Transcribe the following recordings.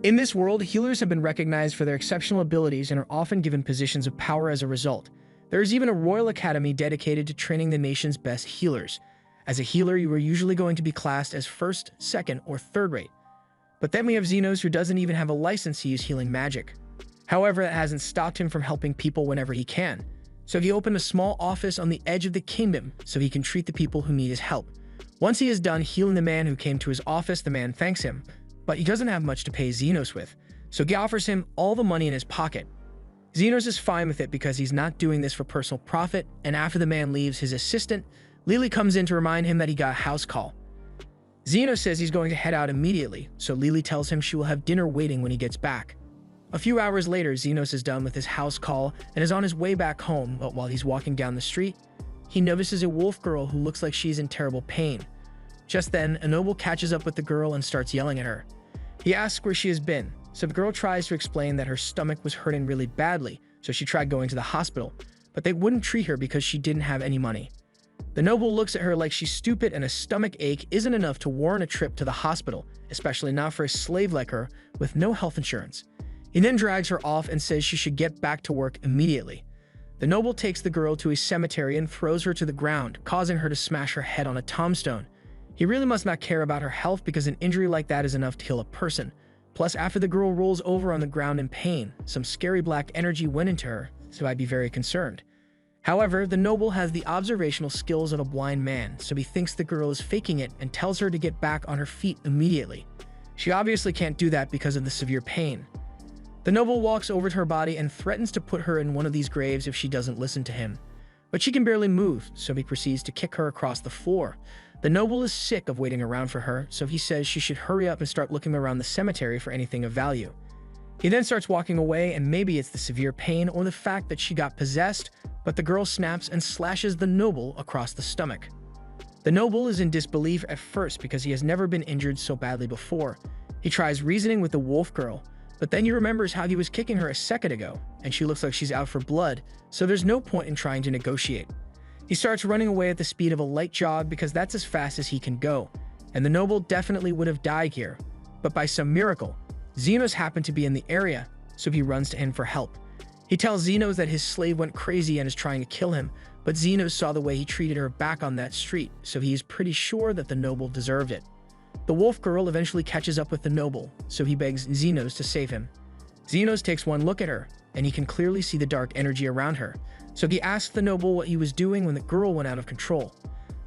In this world, healers have been recognized for their exceptional abilities and are often given positions of power as a result. There is even a royal academy dedicated to training the nation's best healers. As a healer, you are usually going to be classed as first, second, or third rate. But then we have Xenos, who doesn't even have a license to use healing magic. However, that hasn't stopped him from helping people whenever he can. So he opened a small office on the edge of the kingdom so he can treat the people who need his help. Once he is done healing the man who came to his office, the man thanks him, but he doesn't have much to pay Xenos with, so he offers him all the money in his pocket. Xenos is fine with it because he's not doing this for personal profit, and after the man leaves, his assistant, Lily, comes in to remind him that he got a house call. Xenos says he's going to head out immediately, so Lily tells him she will have dinner waiting when he gets back. A few hours later, Xenos is done with his house call and is on his way back home, but while he's walking down the street, he notices a wolf girl who looks like she's in terrible pain. Just then, a noble catches up with the girl and starts yelling at her. He asks where she has been, so the girl tries to explain that her stomach was hurting really badly, so she tried going to the hospital, but they wouldn't treat her because she didn't have any money. The noble looks at her like she's stupid, and a stomach ache isn't enough to warrant a trip to the hospital, especially not for a slave like her with no health insurance. He then drags her off and says she should get back to work immediately. The noble takes the girl to a cemetery and throws her to the ground, causing her to smash her head on a tombstone. He really must not care about her health because an injury like that is enough to kill a person. Plus, after the girl rolls over on the ground in pain, some scary black energy went into her, so I'd be very concerned. However, the noble has the observational skills of a blind man, so he thinks the girl is faking it and tells her to get back on her feet immediately. She obviously can't do that because of the severe pain. The noble walks over to her body and threatens to put her in one of these graves if she doesn't listen to him. But she can barely move, so he proceeds to kick her across the floor. The noble is sick of waiting around for her, so he says she should hurry up and start looking around the cemetery for anything of value. He then starts walking away, and maybe it's the severe pain or the fact that she got possessed, but the girl snaps and slashes the noble across the stomach. The noble is in disbelief at first because he has never been injured so badly before. He tries reasoning with the wolf girl, but then he remembers how he was kicking her a second ago, and she looks like she's out for blood, so there's no point in trying to negotiate. He starts running away at the speed of a light jog because that's as fast as he can go, and the noble definitely would have died here. But by some miracle, Xenos happened to be in the area, so he runs to him for help. He tells Xenos that his slave went crazy and is trying to kill him, but Xenos saw the way he treated her back on that street, so he is pretty sure that the noble deserved it. The wolf girl eventually catches up with the noble, so he begs Xenos to save him. Xenos takes one look at her, and he can clearly see the dark energy around her, so he asks the noble what he was doing when the girl went out of control.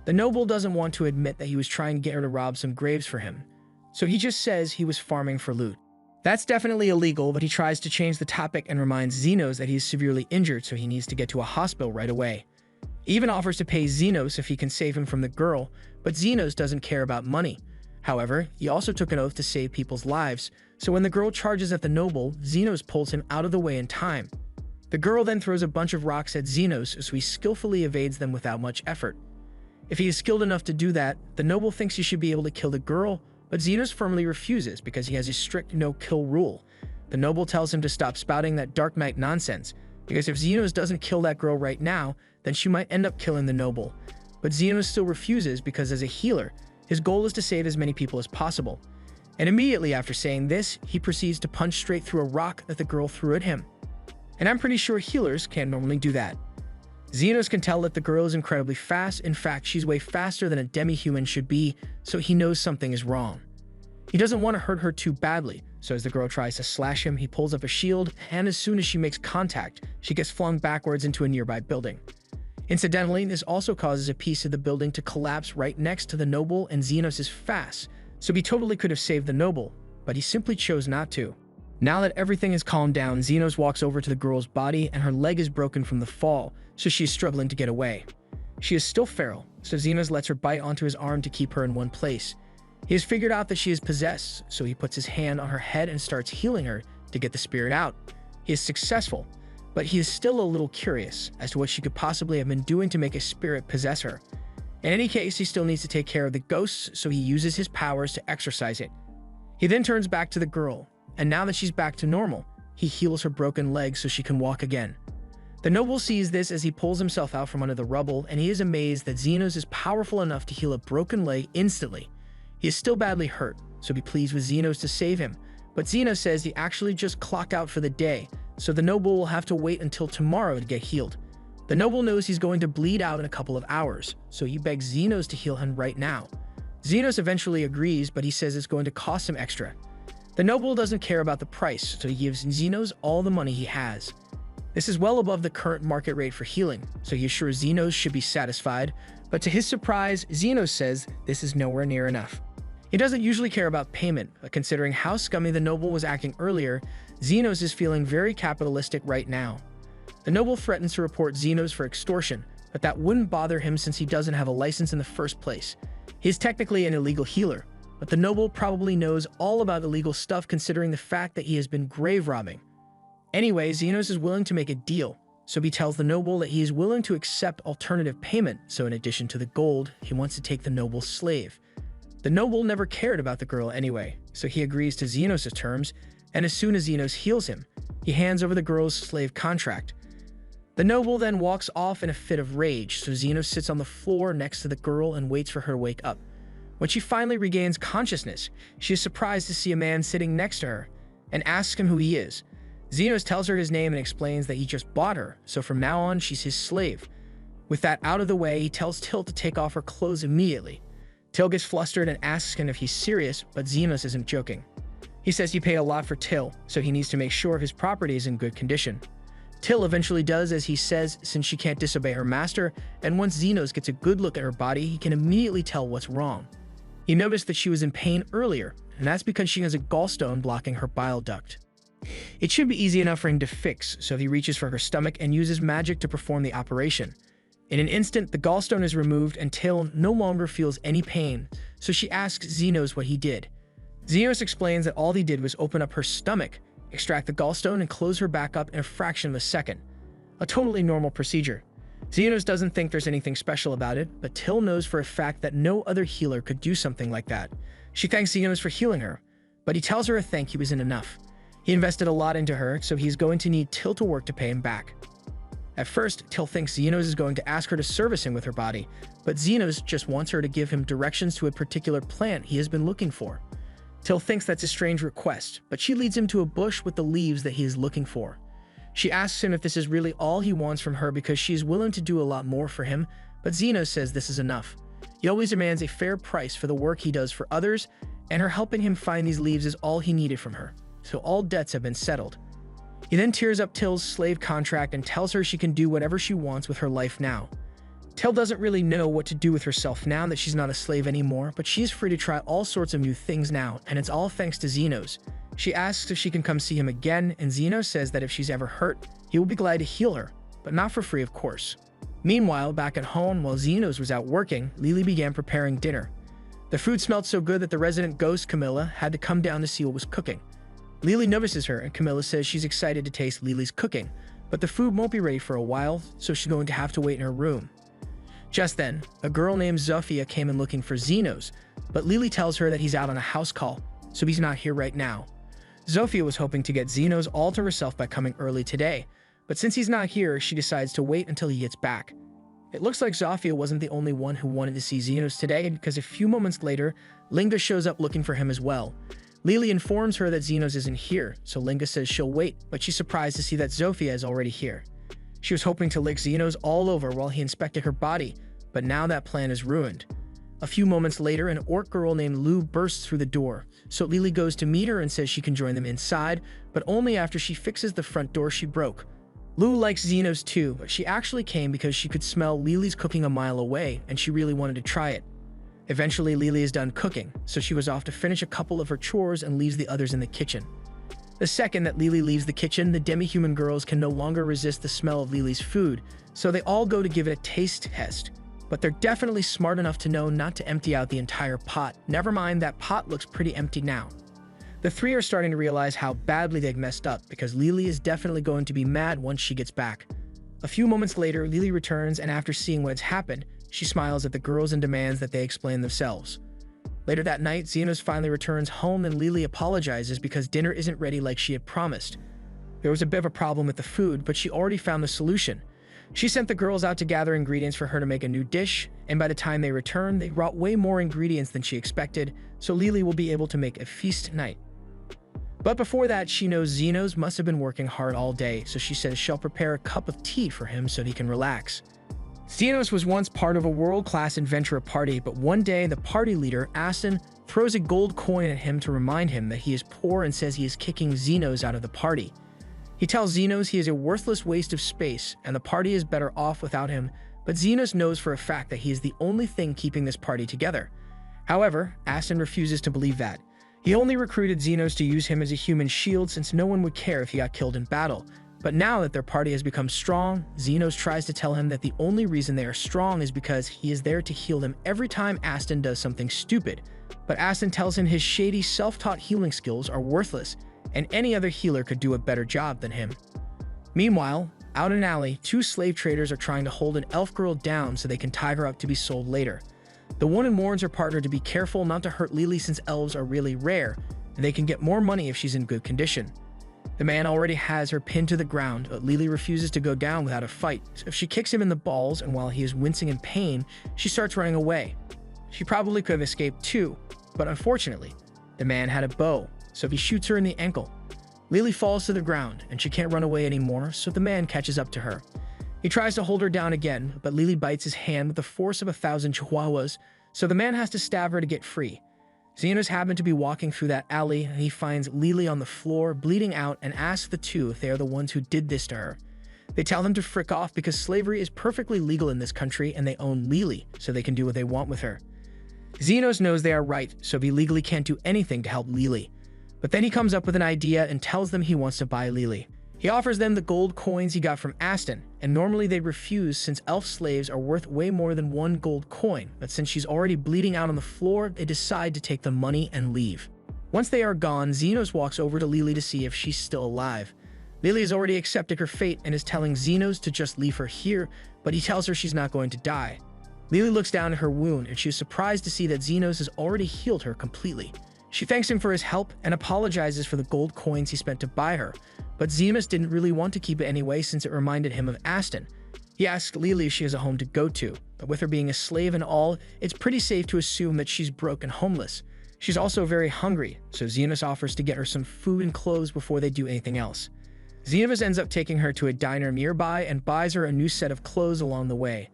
The noble doesn't want to admit that he was trying to get her to rob some graves for him, so he just says he was farming for loot. That's definitely illegal, but he tries to change the topic and reminds Xenos that he is severely injured, so he needs to get to a hospital right away. He even offers to pay Xenos if he can save him from the girl, but Xenos doesn't care about money. However, he also took an oath to save people's lives, so when the girl charges at the noble, Xenos pulls him out of the way in time. The girl then throws a bunch of rocks at Xenos, so he skillfully evades them without much effort. If he is skilled enough to do that, the noble thinks he should be able to kill the girl, but Xenos firmly refuses because he has a strict no-kill rule. The noble tells him to stop spouting that Dark Knight nonsense, because if Xenos doesn't kill that girl right now, then she might end up killing the noble. But Xenos still refuses because as a healer, his goal is to save as many people as possible. And immediately after saying this, he proceeds to punch straight through a rock that the girl threw at him. And I'm pretty sure healers can't normally do that. Xenos can tell that the girl is incredibly fast. In fact, she's way faster than a demi-human should be, so he knows something is wrong. He doesn't want to hurt her too badly, so as the girl tries to slash him, he pulls up a shield, and as soon as she makes contact, she gets flung backwards into a nearby building. Incidentally, this also causes a piece of the building to collapse right next to the noble, and Xenos is fast, so he totally could have saved the noble, but he simply chose not to. Now that everything has calmed down, Xenos walks over to the girl's body, and her leg is broken from the fall, so she is struggling to get away. She is still feral, so Xenos lets her bite onto his arm to keep her in one place. He has figured out that she is possessed, so he puts his hand on her head and starts healing her to get the spirit out. He is successful, but he is still a little curious as to what she could possibly have been doing to make a spirit possess her. In any case, he still needs to take care of the ghosts, so he uses his powers to exorcise it. He then turns back to the girl, and now that she's back to normal, he heals her broken leg so she can walk again. The noble sees this as he pulls himself out from under the rubble, and he is amazed that Xenos is powerful enough to heal a broken leg instantly. He is still badly hurt, so he pleads with Xenos to save him, But Zeno says he actually just clocked out for the day, so the noble will have to wait until tomorrow to get healed. The noble knows he's going to bleed out in a couple of hours, so he begs Zenos to heal him right now. Zenos eventually agrees, but he says it's going to cost him extra. The noble doesn't care about the price, so he gives Zenos all the money he has. This is well above the current market rate for healing, so he assures Zenos should be satisfied, but to his surprise, Zenos says this is nowhere near enough. He doesn't usually care about payment, but considering how scummy the noble was acting earlier, Zenos is feeling very capitalistic right now. The noble threatens to report Zenos for extortion, but that wouldn't bother him since he doesn't have a license in the first place. He is technically an illegal healer, but the noble probably knows all about illegal stuff considering the fact that he has been grave robbing. Anyway, Zenos is willing to make a deal, so he tells the noble that he is willing to accept alternative payment, so in addition to the gold, he wants to take the noble's slave. The noble never cared about the girl anyway, so he agrees to Zenos' terms, and as soon as Zenos heals him, he hands over the girl's slave contract. The noble then walks off in a fit of rage, so Zenos sits on the floor next to the girl and waits for her to wake up. When she finally regains consciousness, she is surprised to see a man sitting next to her, and asks him who he is. Zenos tells her his name and explains that he just bought her, so from now on she's his slave. With that out of the way, he tells Till to take off her clothes immediately. Till gets flustered and asks him if he's serious, but Zenos isn't joking. He says he paid a lot for Till, so he needs to make sure his property is in good condition. Till eventually does as he says since she can't disobey her master, and once Zenos gets a good look at her body, he can immediately tell what's wrong. He noticed that she was in pain earlier, and that's because she has a gallstone blocking her bile duct. It should be easy enough for him to fix, so he reaches for her stomach and uses magic to perform the operation. In an instant, the gallstone is removed and Till no longer feels any pain, so she asks Zenos what he did. Zenos explains that all he did was open up her stomach, extract the gallstone, and close her back up in a fraction of a second. A totally normal procedure. Zenos doesn't think there's anything special about it, but Till knows for a fact that no other healer could do something like that. She thanks Zenos for healing her, but he tells her a thank you isn't enough. He invested a lot into her, so he's going to need Till to work to pay him back. At first, Till thinks Zenos is going to ask her to service him with her body, but Zenos just wants her to give him directions to a particular plant he has been looking for. Till thinks that's a strange request, but she leads him to a bush with the leaves that he is looking for. She asks him if this is really all he wants from her because she is willing to do a lot more for him, but Zenos says this is enough. He always demands a fair price for the work he does for others, and her helping him find these leaves is all he needed from her, so all debts have been settled. He then tears up Till's slave contract and tells her she can do whatever she wants with her life now. Till doesn't really know what to do with herself now that she's not a slave anymore, but she's free to try all sorts of new things now, and it's all thanks to Zenos. She asks if she can come see him again, and Zenos says that if she's ever hurt, he will be glad to heal her, but not for free of course. Meanwhile, back at home, while Zenos was out working, Lily began preparing dinner. The food smelled so good that the resident ghost, Camilla, had to come down to see what was cooking. Lily notices her, and Camilla says she's excited to taste Lily's cooking, but the food won't be ready for a while, so she's going to have to wait in her room. Just then, a girl named Zofia came in looking for Zenos, but Lily tells her that he's out on a house call, so he's not here right now. Zofia was hoping to get Zenos all to herself by coming early today, but since he's not here, she decides to wait until he gets back. It looks like Zofia wasn't the only one who wanted to see Zenos today, because a few moments later, Linga shows up looking for him as well. Lily informs her that Zenos isn't here, so Linga says she'll wait, but she's surprised to see that Zofia is already here. She was hoping to lick Zenos all over while he inspected her body, but now that plan is ruined. A few moments later, an orc girl named Lou bursts through the door, so Lily goes to meet her and says she can join them inside, but only after she fixes the front door she broke. Lou likes Zenos too, but she actually came because she could smell Lily's cooking a mile away, and she really wanted to try it. Eventually, Lily is done cooking, so she was off to finish a couple of her chores and leaves the others in the kitchen. The second that Lily leaves the kitchen, the demi-human girls can no longer resist the smell of Lily's food, so they all go to give it a taste test. But they're definitely smart enough to know not to empty out the entire pot. Never mind, that pot looks pretty empty now. The three are starting to realize how badly they've messed up because Lily is definitely going to be mad once she gets back. A few moments later, Lily returns, and after seeing what has happened, she smiles at the girls and demands that they explain themselves. Later that night, Zenos finally returns home and Lily apologizes because dinner isn't ready like she had promised. There was a bit of a problem with the food, but she already found the solution. She sent the girls out to gather ingredients for her to make a new dish, and by the time they return, they brought way more ingredients than she expected, so Lily will be able to make a feast night. But before that, she knows Xenos must have been working hard all day, so she says she'll prepare a cup of tea for him so he can relax. Xenos was once part of a world-class adventurer party, but one day the party leader, Aston, throws a gold coin at him to remind him that he is poor and says he is kicking Xenos out of the party. He tells Xenos he is a worthless waste of space and the party is better off without him, but Xenos knows for a fact that he is the only thing keeping this party together. However, Aston refuses to believe that. He only recruited Xenos to use him as a human shield since no one would care if he got killed in battle. But now that their party has become strong, Xenos tries to tell him that the only reason they are strong is because he is there to heal them every time Aston does something stupid. But Aston tells him his shady, self-taught healing skills are worthless, and any other healer could do a better job than him. Meanwhile, out in an alley, two slave traders are trying to hold an elf girl down so they can tie her up to be sold later. The woman warns her partner to be careful not to hurt Lily since elves are really rare, and they can get more money if she's in good condition. The man already has her pinned to the ground, but Lily refuses to go down without a fight, so she kicks him in the balls, and while he is wincing in pain, she starts running away. She probably could have escaped too, but unfortunately, the man had a bow, so he shoots her in the ankle. Lily falls to the ground, and she can't run away anymore, so the man catches up to her. He tries to hold her down again, but Lily bites his hand with the force of 1,000 chihuahuas, so the man has to stab her to get free. Xenos happen to be walking through that alley, and he finds Lily on the floor, bleeding out, and asks the two if they are the ones who did this to her. They tell him to frick off because slavery is perfectly legal in this country and they own Lily, so they can do what they want with her. Xenos knows they are right, so he legally can't do anything to help Lily. But then he comes up with an idea and tells them he wants to buy Lily. He offers them the gold coins he got from Aston, and normally they refuse since elf slaves are worth way more than one gold coin, but since she's already bleeding out on the floor, they decide to take the money and leave. Once they are gone, Xenos walks over to Lily to see if she's still alive. Lily has already accepted her fate and is telling Xenos to just leave her here, but he tells her she's not going to die. Lily looks down at her wound, and she is surprised to see that Xenos has already healed her completely. She thanks him for his help and apologizes for the gold coins he spent to buy her, but Xenos didn't really want to keep it anyway since it reminded him of Aston. He asks Lily if she has a home to go to, but with her being a slave and all, it's pretty safe to assume that she's broke and homeless. She's also very hungry, so Xenos offers to get her some food and clothes before they do anything else. Xenos ends up taking her to a diner nearby and buys her a new set of clothes along the way.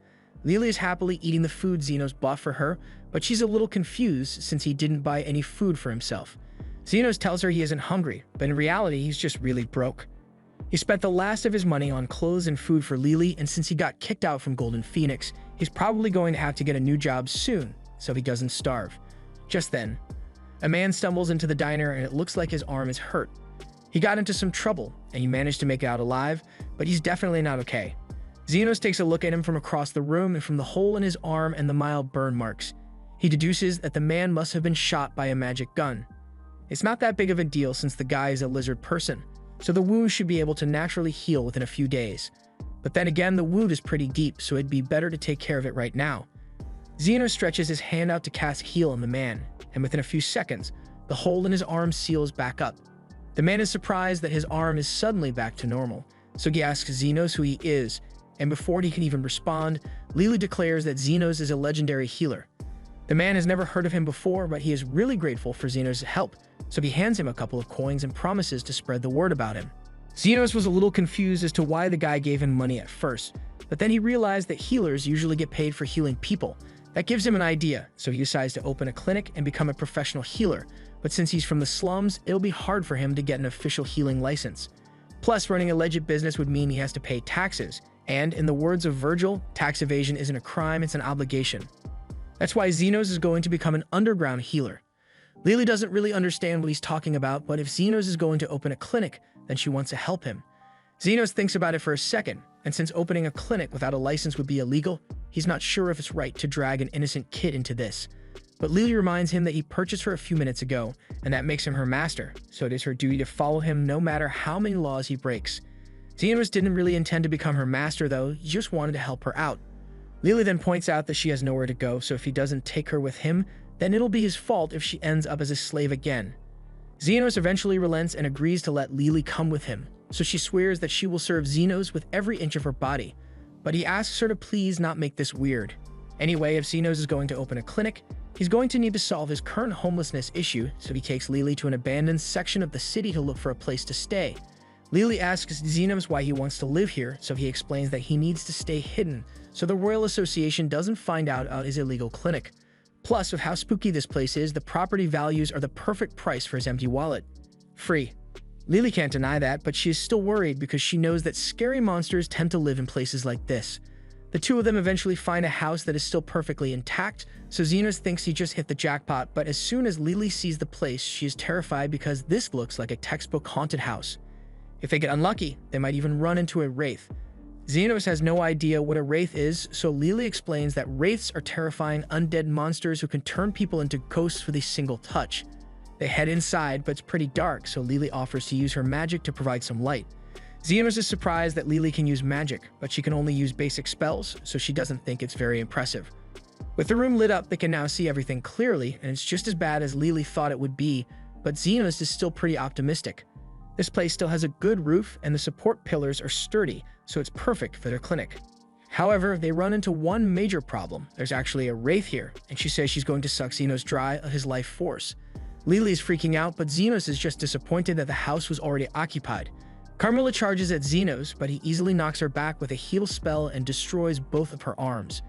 Lily is happily eating the food Xenos bought for her, but she's a little confused since he didn't buy any food for himself. Xenos tells her he isn't hungry, but in reality, he's just really broke. He spent the last of his money on clothes and food for Lily, and since he got kicked out from Golden Phoenix, he's probably going to have to get a new job soon, so he doesn't starve. Just then, a man stumbles into the diner and it looks like his arm is hurt. He got into some trouble, and he managed to make it out alive, but he's definitely not okay. Xenos takes a look at him from across the room and from the hole in his arm and the mild burn marks. He deduces that the man must have been shot by a magic gun. It's not that big of a deal since the guy is a lizard person, so the wound should be able to naturally heal within a few days. But then again, the wound is pretty deep, so it'd be better to take care of it right now. Xenos stretches his hand out to cast heal on the man, and within a few seconds, the hole in his arm seals back up. The man is surprised that his arm is suddenly back to normal, so he asks Xenos who he is, and before he can even respond, Lily declares that Xenos is a legendary healer. The man has never heard of him before, but he is really grateful for Xenos' help, so he hands him a couple of coins and promises to spread the word about him. Xenos was a little confused as to why the guy gave him money at first, but then he realized that healers usually get paid for healing people. That gives him an idea, so he decides to open a clinic and become a professional healer, but since he's from the slums, it'll be hard for him to get an official healing license. Plus, running a legit business would mean he has to pay taxes, and in the words of Virgil, tax evasion isn't a crime, it's an obligation. That's why Xenos is going to become an underground healer. Lily doesn't really understand what he's talking about, but if Xenos is going to open a clinic, then she wants to help him. Xenos thinks about it for a second, and since opening a clinic without a license would be illegal, he's not sure if it's right to drag an innocent kid into this. But Lily reminds him that he purchased her a few minutes ago, and that makes him her master, so it is her duty to follow him no matter how many laws he breaks. Xenos didn't really intend to become her master though, he just wanted to help her out. Lily then points out that she has nowhere to go, so if he doesn't take her with him, then it'll be his fault if she ends up as a slave again. Xenos eventually relents and agrees to let Lily come with him, so she swears that she will serve Xenos with every inch of her body, but he asks her to please not make this weird. Anyway, if Xenos is going to open a clinic, He's going to need to solve his current homelessness issue, so he takes Lily to an abandoned section of the city to look for a place to stay. Lily asks Xenos why he wants to live here, so he explains that he needs to stay hidden, so the Royal Association doesn't find out about his illegal clinic. Plus, with how spooky this place is, the property values are the perfect price for his empty wallet. Free. Lily can't deny that, but she is still worried because she knows that scary monsters tend to live in places like this. The two of them eventually find a house that is still perfectly intact, so Xenos thinks he just hit the jackpot, but as soon as Lily sees the place, she is terrified because this looks like a textbook haunted house. If they get unlucky, they might even run into a wraith. Xenos has no idea what a wraith is, so Lily explains that wraiths are terrifying undead monsters who can turn people into ghosts with a single touch. They head inside, but it's pretty dark, so Lily offers to use her magic to provide some light. Xenos is surprised that Lily can use magic, but she can only use basic spells, so she doesn't think it's very impressive. With the room lit up, they can now see everything clearly, and it's just as bad as Lily thought it would be, but Xenos is still pretty optimistic. This place still has a good roof, and the support pillars are sturdy, so it's perfect for their clinic. However, they run into one major problem. There's actually a wraith here, and she says she's going to suck Xenos dry of his life force. Lily is freaking out, but Xenos is just disappointed that the house was already occupied. Carmilla charges at Xenos, but he easily knocks her back with a heal spell and destroys both of her arms.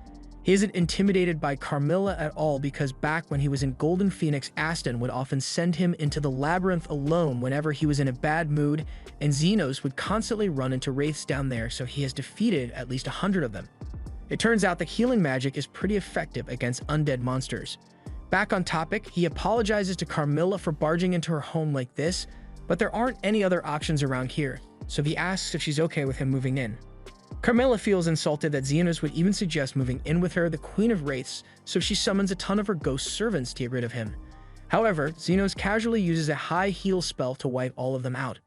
He isn't intimidated by Carmilla at all because back when he was in Golden Phoenix, Aston would often send him into the labyrinth alone whenever he was in a bad mood, and Xenos would constantly run into wraiths down there, so he has defeated at least 100 of them. It turns out that healing magic is pretty effective against undead monsters. Back on topic, he apologizes to Carmilla for barging into her home like this, but there aren't any other options around here, so he asks if she's okay with him moving in. Carmilla feels insulted that Xenos would even suggest moving in with her, the Queen of Wraiths, so she summons a ton of her ghost servants to get rid of him. However, Xenos casually uses a high heal spell to wipe all of them out.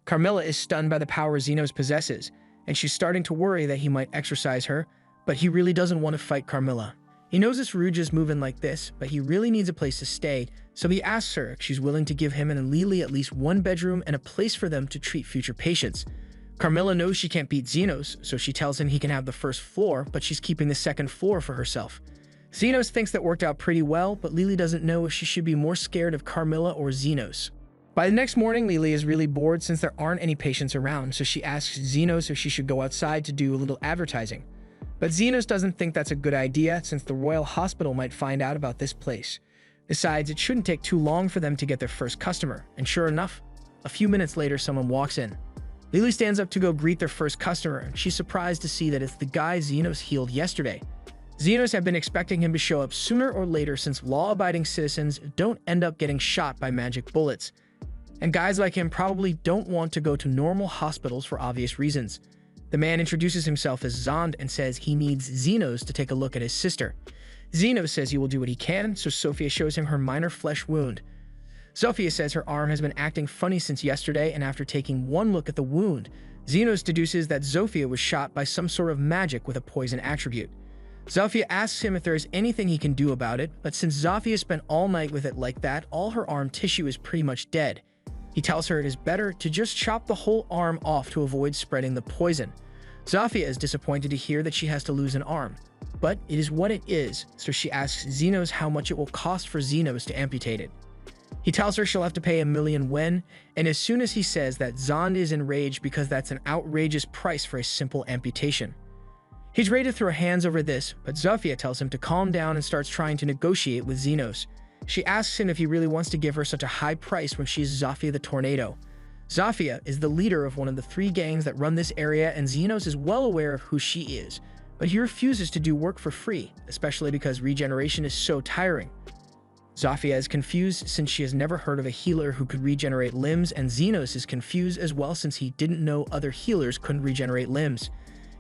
Carmilla is stunned by the power Xenos possesses, and she's starting to worry that he might exorcise her, but he really doesn't want to fight Carmilla. He knows it's rude just moving like this, but he really needs a place to stay, so he asks her if she's willing to give him and Lily at least one bedroom and a place for them to treat future patients. Carmilla knows she can't beat Xenos, so she tells him he can have the first floor, but she's keeping the second floor for herself. Xenos thinks that worked out pretty well, but Lily doesn't know if she should be more scared of Carmilla or Xenos. By the next morning, Lily is really bored since there aren't any patients around, so she asks Xenos if she should go outside to do a little advertising. But Xenos doesn't think that's a good idea since the Royal Hospital might find out about this place. Besides, it shouldn't take too long for them to get their first customer, and sure enough, a few minutes later someone walks in. Lily stands up to go greet their first customer, and she's surprised to see that it's the guy Xenos healed yesterday. Xenos had been expecting him to show up sooner or later since law-abiding citizens don't end up getting shot by magic bullets. And guys like him probably don't want to go to normal hospitals for obvious reasons. The man introduces himself as Zond and says he needs Xenos to take a look at his sister. Xenos says he will do what he can, so Sophia shows him her minor flesh wound. Sophia says her arm has been acting funny since yesterday, and after taking one look at the wound, Xenos deduces that Sophia was shot by some sort of magic with a poison attribute. Sophia asks him if there is anything he can do about it, but since Sophia spent all night with it like that, all her arm tissue is pretty much dead. He tells her it is better to just chop the whole arm off to avoid spreading the poison. Sophia is disappointed to hear that she has to lose an arm, but it is what it is, so she asks Xenos how much it will cost for Xenos to amputate it. He tells her she'll have to pay 1 million yen, and as soon as he says that, Zond is enraged because that's an outrageous price for a simple amputation. He's ready to throw hands over this, but Sophia tells him to calm down and starts trying to negotiate with Xenos. She asks him if he really wants to give her such a high price when she's Sophia the Tornado. Sophia is the leader of one of the 3 gangs that run this area, and Xenos is well aware of who she is, but he refuses to do work for free, especially because regeneration is so tiring. Sophia is confused since she has never heard of a healer who could regenerate limbs, and Xenos is confused as well since he didn't know other healers couldn't regenerate limbs.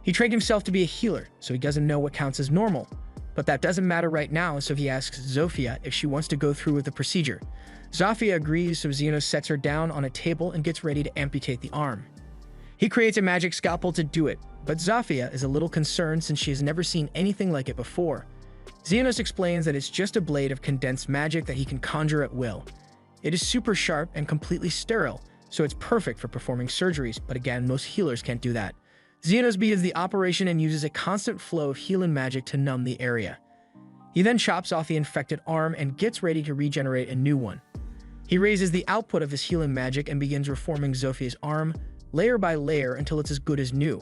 He trained himself to be a healer, so he doesn't know what counts as normal. But that doesn't matter right now, so he asks Sophia if she wants to go through with the procedure. Sophia agrees, so Xenos sets her down on a table and gets ready to amputate the arm. He creates a magic scalpel to do it, but Sophia is a little concerned since she has never seen anything like it before. Xenos explains that it's just a blade of condensed magic that he can conjure at will. It is super sharp and completely sterile, so it's perfect for performing surgeries, but again, most healers can't do that. Xenos begins the operation and uses a constant flow of healing magic to numb the area. He then chops off the infected arm and gets ready to regenerate a new one. He raises the output of his healing magic and begins reforming Zofia's arm, layer by layer, until it's as good as new.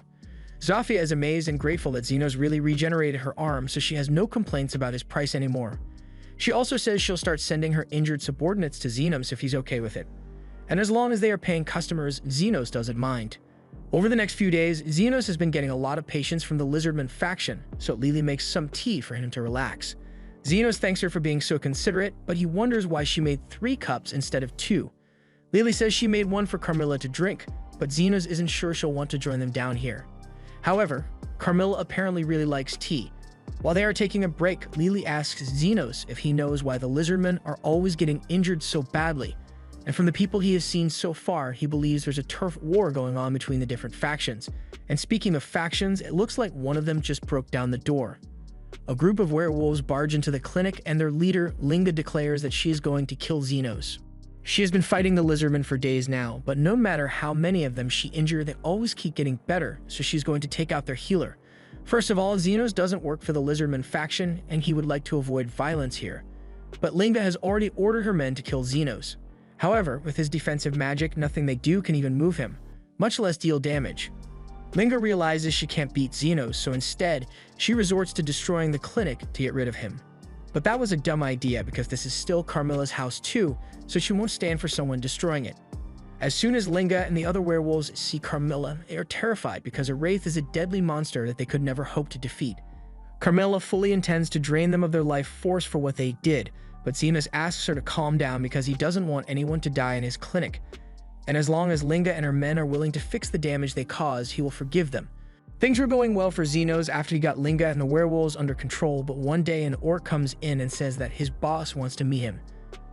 Zofia is amazed and grateful that Xenos really regenerated her arm, so she has no complaints about his price anymore. She also says she'll start sending her injured subordinates to Xenos if he's okay with it. And as long as they are paying customers, Xenos doesn't mind. Over the next few days, Xenos has been getting a lot of patience from the Lizardman faction, so Lily makes some tea for him to relax. Xenos thanks her for being so considerate, but he wonders why she made 3 cups instead of 2. Lily says she made one for Carmilla to drink, but Xenos isn't sure she'll want to join them down here. However, Carmilla apparently really likes tea. While they are taking a break, Lily asks Xenos if he knows why the Lizardmen are always getting injured so badly. And from the people he has seen so far, he believes there's a turf war going on between the different factions. And speaking of factions, it looks like one of them just broke down the door. A group of werewolves barge into the clinic, and their leader, Linga, declares that she is going to kill Xenos. She has been fighting the Lizardmen for days now, but no matter how many of them she injures, they always keep getting better, so she's going to take out their healer. First of all, Xenos doesn't work for the Lizardman faction, and he would like to avoid violence here. But Linga has already ordered her men to kill Xenos. However, with his defensive magic, nothing they do can even move him, much less deal damage. Linga realizes she can't beat Xenos, so instead, she resorts to destroying the clinic to get rid of him. But that was a dumb idea because this is still Carmilla's house too, so she won't stand for someone destroying it. As soon as Linga and the other werewolves see Carmilla, they are terrified because a wraith is a deadly monster that they could never hope to defeat. Carmilla fully intends to drain them of their life force for what they did, but Xenos asks her to calm down because he doesn't want anyone to die in his clinic. And as long as Linga and her men are willing to fix the damage they caused, he will forgive them. Things were going well for Xenos after he got Linga and the werewolves under control, but one day an orc comes in and says that his boss wants to meet him.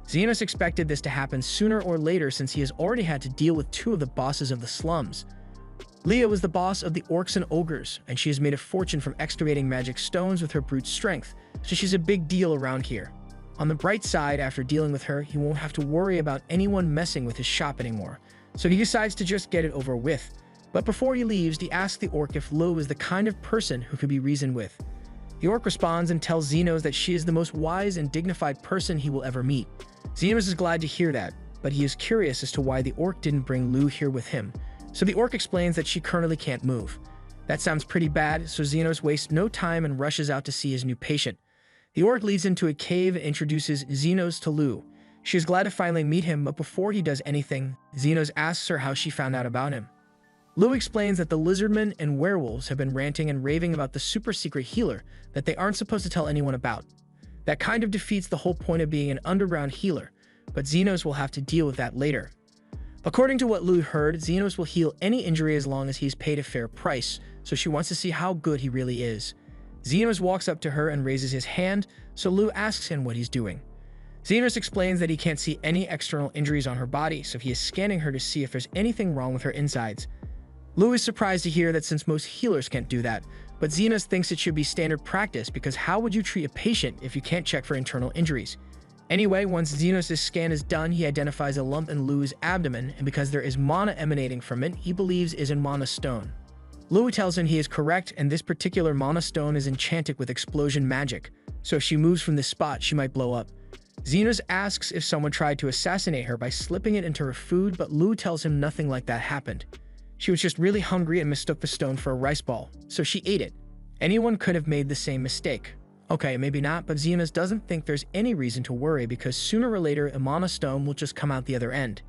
Xenos expected this to happen sooner or later since he has already had to deal with 2 of the bosses of the slums. Leah was the boss of the orcs and ogres, and she has made a fortune from excavating magic stones with her brute strength, so she's a big deal around here. On the bright side, after dealing with her, he won't have to worry about anyone messing with his shop anymore, so he decides to just get it over with. But before he leaves, he asks the orc if Lu is the kind of person who could be reasoned with. The orc responds and tells Xenos that she is the most wise and dignified person he will ever meet. Xenos is glad to hear that, but he is curious as to why the orc didn't bring Lu here with him, so the orc explains that she currently can't move. That sounds pretty bad, so Xenos wastes no time and rushes out to see his new patient. The orc leads into a cave and introduces Xenos to Lu. She is glad to finally meet him, but before he does anything, Xenos asks her how she found out about him. Lu explains that the Lizardmen and werewolves have been ranting and raving about the super-secret healer that they aren't supposed to tell anyone about. That kind of defeats the whole point of being an underground healer, but Xenos will have to deal with that later. According to what Lu heard, Xenos will heal any injury as long as he's paid a fair price, so she wants to see how good he really is. Xenos walks up to her and raises his hand, so Lu asks him what he's doing. Xenos explains that he can't see any external injuries on her body, so he is scanning her to see if there's anything wrong with her insides. Lu is surprised to hear that since most healers can't do that, but Xenos thinks it should be standard practice because how would you treat a patient if you can't check for internal injuries? Anyway, once Xenos' scan is done, he identifies a lump in Lu's abdomen, and because there is mana emanating from it, he believes is a mana stone. Lu tells him he is correct, and this particular mana stone is enchanted with explosion magic, so if she moves from this spot, she might blow up. Xenos asks if someone tried to assassinate her by slipping it into her food, but Lu tells him nothing like that happened. She was just really hungry and mistook the stone for a rice ball, so she ate it. Anyone could have made the same mistake. Okay, maybe not, but Xenos doesn't think there's any reason to worry because sooner or later a mana stone will just come out the other end.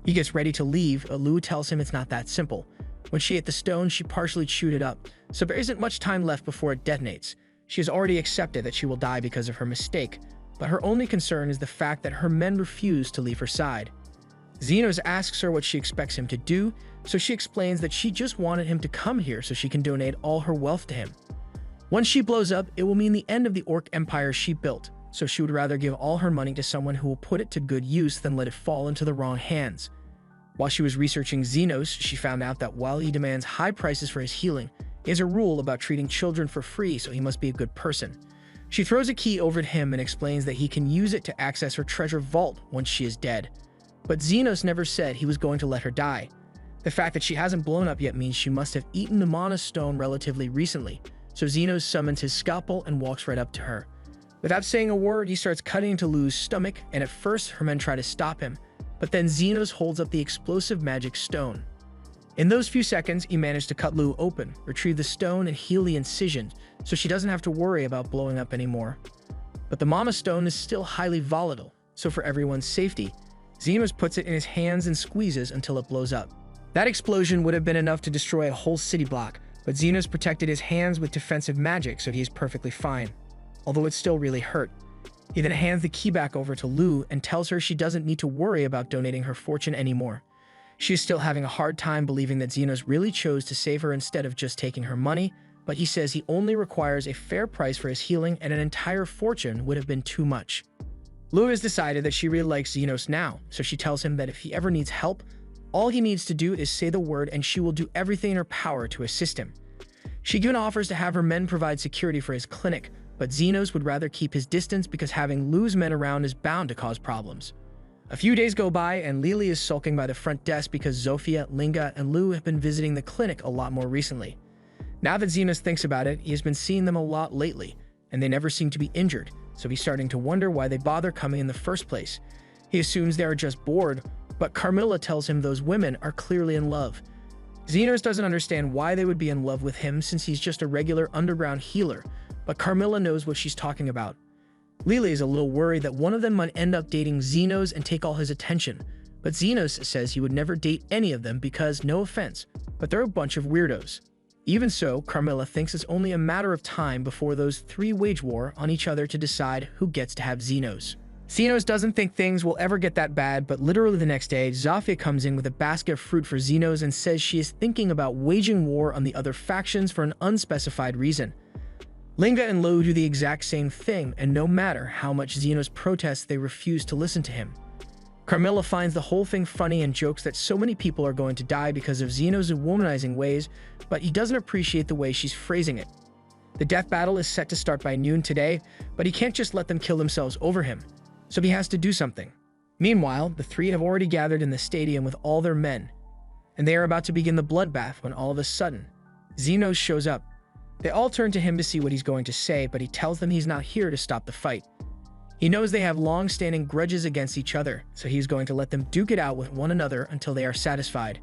He gets ready to leave, but Lu tells him it's not that simple. When she ate the stone, she partially chewed it up, so there isn't much time left before it detonates. She has already accepted that she will die because of her mistake, but her only concern is the fact that her men refuse to leave her side. Xenos asks her what she expects him to do, so she explains that she just wanted him to come here so she can donate all her wealth to him. Once she blows up, it will mean the end of the orc empire she built, so she would rather give all her money to someone who will put it to good use than let it fall into the wrong hands. While she was researching Xenos, she found out that while he demands high prices for his healing, he has a rule about treating children for free, so he must be a good person. She throws a key over to him and explains that he can use it to access her treasure vault once she is dead. But Xenos never said he was going to let her die. The fact that she hasn't blown up yet means she must have eaten the mana stone relatively recently, so Xenos summons his scalpel and walks right up to her. Without saying a word, he starts cutting into Lu's stomach, and at first her men try to stop him, but then Xenos holds up the explosive magic stone. In those few seconds, he managed to cut Lu open, retrieve the stone, and heal the incision, so she doesn't have to worry about blowing up anymore. But the Mama Stone is still highly volatile, so for everyone's safety, Xenos puts it in his hands and squeezes until it blows up. That explosion would have been enough to destroy a whole city block, but Xenos protected his hands with defensive magic, so he's perfectly fine, although it still really hurt. He then hands the key back over to Lu and tells her she doesn't need to worry about donating her fortune anymore. She is still having a hard time believing that Xenos really chose to save her instead of just taking her money, but he says he only requires a fair price for his healing, and an entire fortune would have been too much. Lu has decided that she really likes Xenos now, so she tells him that if he ever needs help, all he needs to do is say the word and she will do everything in her power to assist him. She even offers to have her men provide security for his clinic, but Xenos would rather keep his distance because having Lu's men around is bound to cause problems. A few days go by and Lily is sulking by the front desk because Zofia, Linga, and Lu have been visiting the clinic a lot more recently. Now that Xenos thinks about it, he has been seeing them a lot lately, and they never seem to be injured, so he's starting to wonder why they bother coming in the first place. He assumes they are just bored, but Carmilla tells him those women are clearly in love. Xenos doesn't understand why they would be in love with him since he's just a regular underground healer, but Carmilla knows what she's talking about. Lily is a little worried that one of them might end up dating Xenos and take all his attention, but Xenos says he would never date any of them because, no offense, but they're a bunch of weirdos. Even so, Carmilla thinks it's only a matter of time before those three wage war on each other to decide who gets to have Xenos. Xenos doesn't think things will ever get that bad, but literally the next day, Zofia comes in with a basket of fruit for Xenos and says she is thinking about waging war on the other factions for an unspecified reason. Linga and Lu do the exact same thing, and no matter how much Xenos protests, they refuse to listen to him. Carmilla finds the whole thing funny and jokes that so many people are going to die because of Xenos' womanizing ways, but he doesn't appreciate the way she's phrasing it. The death battle is set to start by noon today, but he can't just let them kill themselves over him, so he has to do something. Meanwhile, the three have already gathered in the stadium with all their men, and they are about to begin the bloodbath when all of a sudden, Xenos shows up. They all turn to him to see what he's going to say, but he tells them he's not here to stop the fight. He knows they have long-standing grudges against each other, so he's going to let them duke it out with one another until they are satisfied.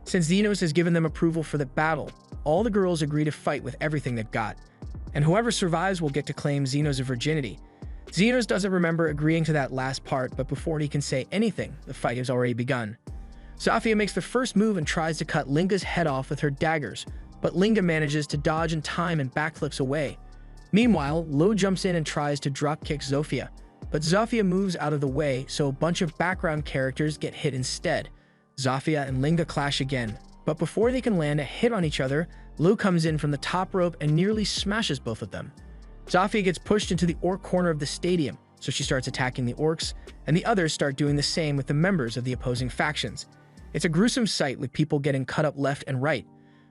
Since Xenos has given them approval for the battle, all the girls agree to fight with everything they've got, and whoever survives will get to claim Xenos' virginity. Xenos doesn't remember agreeing to that last part, but before he can say anything, the fight has already begun. Zofia makes the first move and tries to cut Linga's head off with her daggers, but Linga manages to dodge in time and backflips away. Meanwhile, Lo jumps in and tries to dropkick Zofia, but Zofia moves out of the way, so a bunch of background characters get hit instead. Zofia and Linga clash again, but before they can land a hit on each other, Lo comes in from the top rope and nearly smashes both of them. Zofia gets pushed into the orc corner of the stadium, so she starts attacking the orcs, and the others start doing the same with the members of the opposing factions. It's a gruesome sight with people getting cut up left and right,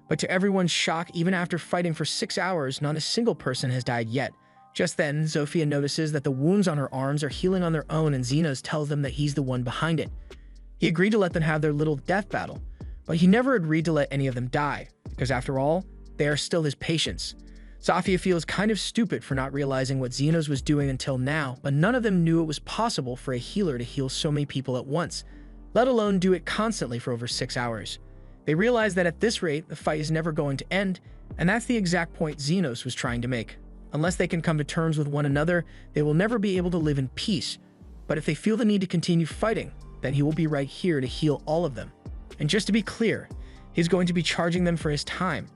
but to everyone's shock, even after fighting for 6 hours, not a single person has died yet. Just then, Zofia notices that the wounds on her arms are healing on their own, and Xenos tells them that he's the one behind it. He agreed to let them have their little death battle, but he never agreed to let any of them die, because after all, they are still his patients. Zofia feels kind of stupid for not realizing what Xenos was doing until now, but none of them knew it was possible for a healer to heal so many people at once, let alone do it constantly for over 6 hours. They realize that at this rate, the fight is never going to end, and that's the exact point Xenos was trying to make. Unless they can come to terms with one another, they will never be able to live in peace. But if they feel the need to continue fighting, then he will be right here to heal all of them. And just to be clear, he's going to be charging them for his time.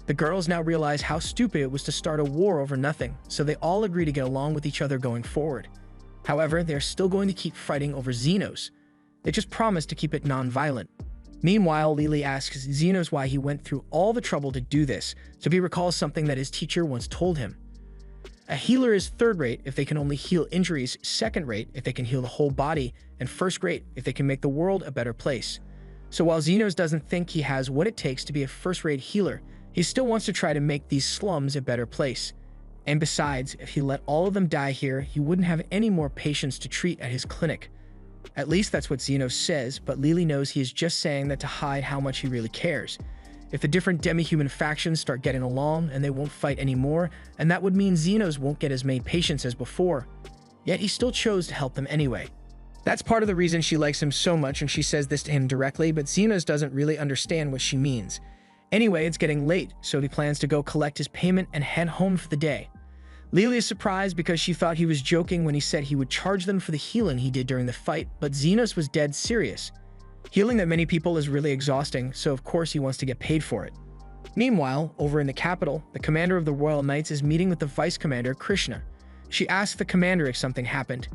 The girls now realize how stupid it was to start a war over nothing, so they all agree to get along with each other going forward. However, they're still going to keep fighting over Xenos. They just promise to keep it non-violent. Meanwhile, Lily asks Xenos why he went through all the trouble to do this, so he recalls something that his teacher once told him. A healer is third-rate if they can only heal injuries, second-rate if they can heal the whole body, and first-rate if they can make the world a better place. So while Xenos doesn't think he has what it takes to be a first-rate healer, he still wants to try to make these slums a better place. And besides, if he let all of them die here, he wouldn't have any more patients to treat at his clinic. At least that's what Xenos says, but Lily knows he is just saying that to hide how much he really cares. if the different demi-human factions start getting along and they won't fight anymore, and that would mean Xenos won't get as many patients as before. Yet he still chose to help them anyway. That's part of the reason she likes him so much, and she says this to him directly, but Xenos doesn't really understand what she means. Anyway, it's getting late, so he plans to go collect his payment and head home for the day. Lily is surprised because she thought he was joking when he said he would charge them for the healing he did during the fight, but Xenos was dead serious. Healing that many people is really exhausting, so of course he wants to get paid for it. Meanwhile, over in the capital, the commander of the Royal Knights is meeting with the vice commander, Krishna. She asks the commander if something happened,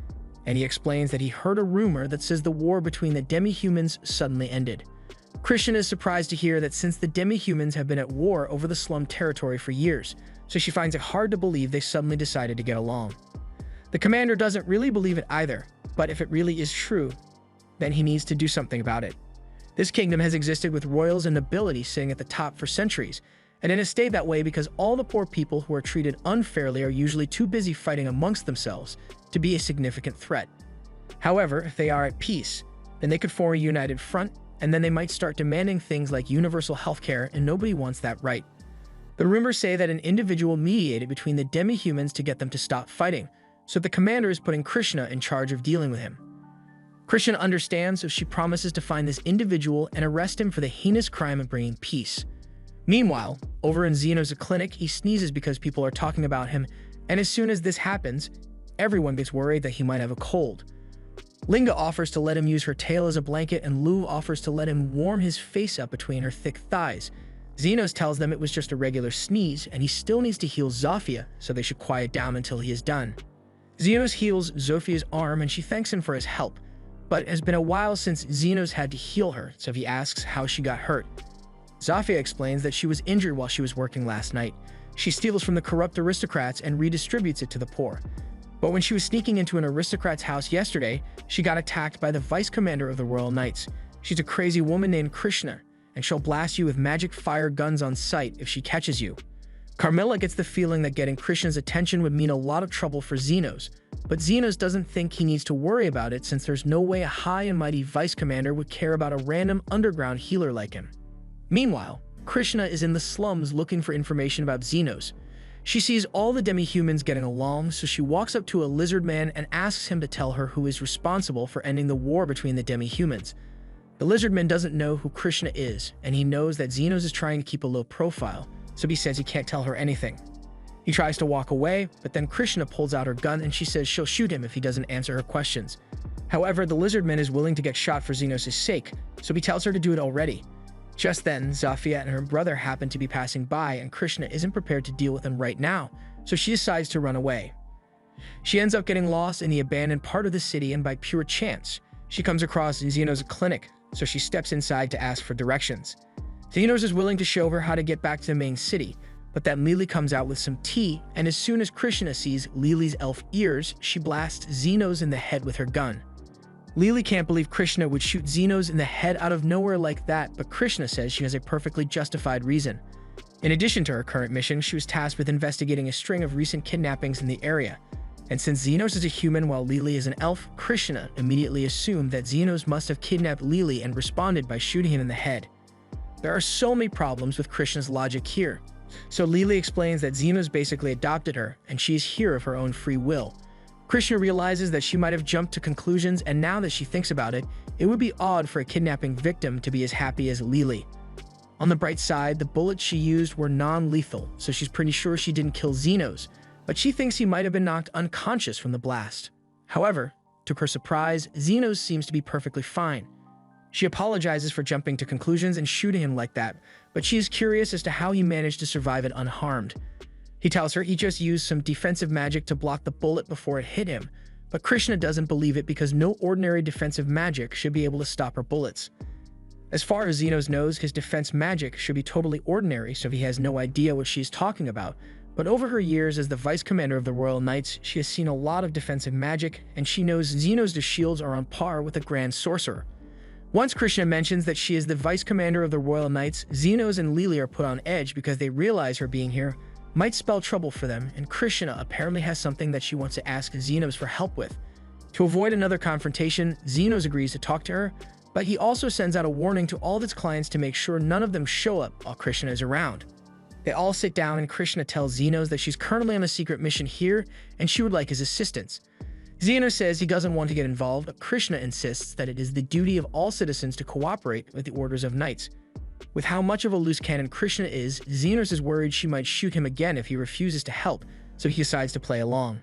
and he explains that he heard a rumor that says the war between the demi-humans suddenly ended. Krishna is surprised to hear that since the demi-humans have been at war over the slum territory for years, so she finds it hard to believe they suddenly decided to get along. The commander doesn't really believe it either, but if it really is true, then he needs to do something about it. This kingdom has existed with royals and nobility sitting at the top for centuries, and it has stayed that way because all the poor people who are treated unfairly are usually too busy fighting amongst themselves to be a significant threat. However, if they are at peace, then they could form a united front, and then they might start demanding things like universal healthcare, and nobody wants that, right? The rumors say that an individual mediated between the demi-humans to get them to stop fighting, so the commander is putting Krishna in charge of dealing with him. Krishna understands, so she promises to find this individual and arrest him for the heinous crime of bringing peace. Meanwhile, over in Xenos' clinic, he sneezes because people are talking about him, and as soon as this happens, everyone gets worried that he might have a cold. Linga offers to let him use her tail as a blanket, and Lou offers to let him warm his face up between her thick thighs. Xenos tells them it was just a regular sneeze, and he still needs to heal Zofia, so they should quiet down until he is done. Xenos heals Zofia's arm, and she thanks him for his help, but it has been a while since Xenos had to heal her, so he asks how she got hurt. Zofia explains that she was injured while she was working last night. She steals from the corrupt aristocrats and redistributes it to the poor. But when she was sneaking into an aristocrat's house yesterday, she got attacked by the vice commander of the Royal Knights. She's a crazy woman named Krishna, and she'll blast you with magic fire guns on sight if she catches you. Carmilla gets the feeling that getting Krishna's attention would mean a lot of trouble for Xenos, but Xenos doesn't think he needs to worry about it since there's no way a high and mighty vice commander would care about a random underground healer like him. Meanwhile, Krishna is in the slums looking for information about Xenos. She sees all the demi-humans getting along, so she walks up to a lizard man and asks him to tell her who is responsible for ending the war between the demi-humans. The lizard man doesn't know who Krishna is, and he knows that Xenos is trying to keep a low profile, so he says he can't tell her anything. He tries to walk away, but then Krishna pulls out her gun and she says she'll shoot him if he doesn't answer her questions. However, the lizard man is willing to get shot for Xenos' sake, so he tells her to do it already. Just then, Zofia and her brother happen to be passing by, and Krishna isn't prepared to deal with them right now, so she decides to run away. She ends up getting lost in the abandoned part of the city, and by pure chance, she comes across Xenos' clinic, so she steps inside to ask for directions. Xenos is willing to show her how to get back to the main city, but then Lily comes out with some tea, and as soon as Krishna sees Lily's elf ears, she blasts Xenos in the head with her gun. Lily can't believe Krishna would shoot Xenos in the head out of nowhere like that, but Krishna says she has a perfectly justified reason. In addition to her current mission, she was tasked with investigating a string of recent kidnappings in the area. And since Xenos is a human while Lily is an elf, Krishna immediately assumed that Xenos must have kidnapped Lily and responded by shooting him in the head. There are so many problems with Krishna's logic here. So Lily explains that Xenos basically adopted her, and she is here of her own free will. Krishna realizes that she might have jumped to conclusions, and now that she thinks about it, it would be odd for a kidnapping victim to be as happy as Lily. On the bright side, the bullets she used were non-lethal, so she's pretty sure she didn't kill Xenos, but she thinks he might have been knocked unconscious from the blast. However, to her surprise, Xenos seems to be perfectly fine. She apologizes for jumping to conclusions and shooting him like that, but she is curious as to how he managed to survive it unharmed. He tells her he just used some defensive magic to block the bullet before it hit him, but Krishna doesn't believe it because no ordinary defensive magic should be able to stop her bullets. As far as Xenos knows, his defense magic should be totally ordinary, so he has no idea what she's talking about, but over her years as the vice commander of the Royal Knights, she has seen a lot of defensive magic, and she knows Xenos' shields are on par with a Grand Sorcerer. Once Krishna mentions that she is the vice commander of the Royal Knights, Xenos and Lily are put on edge because they realize her being here might spell trouble for them, and Krishna apparently has something that she wants to ask Xenos for help with. To avoid another confrontation, Xenos agrees to talk to her, But he also sends out a warning to all of its clients to make sure none of them show up while Krishna is around. They all sit down and Krishna tells Xenos that she's currently on a secret mission here and she would like his assistance. Xenos says he doesn't want to get involved, but Krishna insists that it is the duty of all citizens to cooperate with the orders of knights. With how much of a loose cannon Krishna is, Xenos is worried she might shoot him again if he refuses to help, so he decides to play along.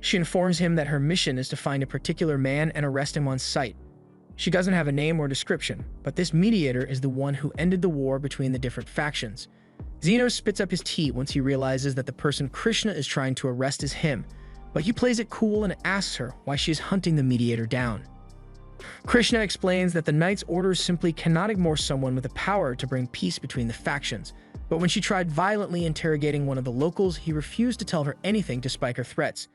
She informs him that her mission is to find a particular man and arrest him on sight. She doesn't have a name or description, but this mediator is the one who ended the war between the different factions. Xenos spits up his tea once he realizes that the person Krishna is trying to arrest is him, but he plays it cool and asks her why she is hunting the mediator down. Krishna explains that the knight's orders simply cannot ignore someone with the power to bring peace between the factions, but when she tried violently interrogating one of the locals, he refused to tell her anything despite her threats.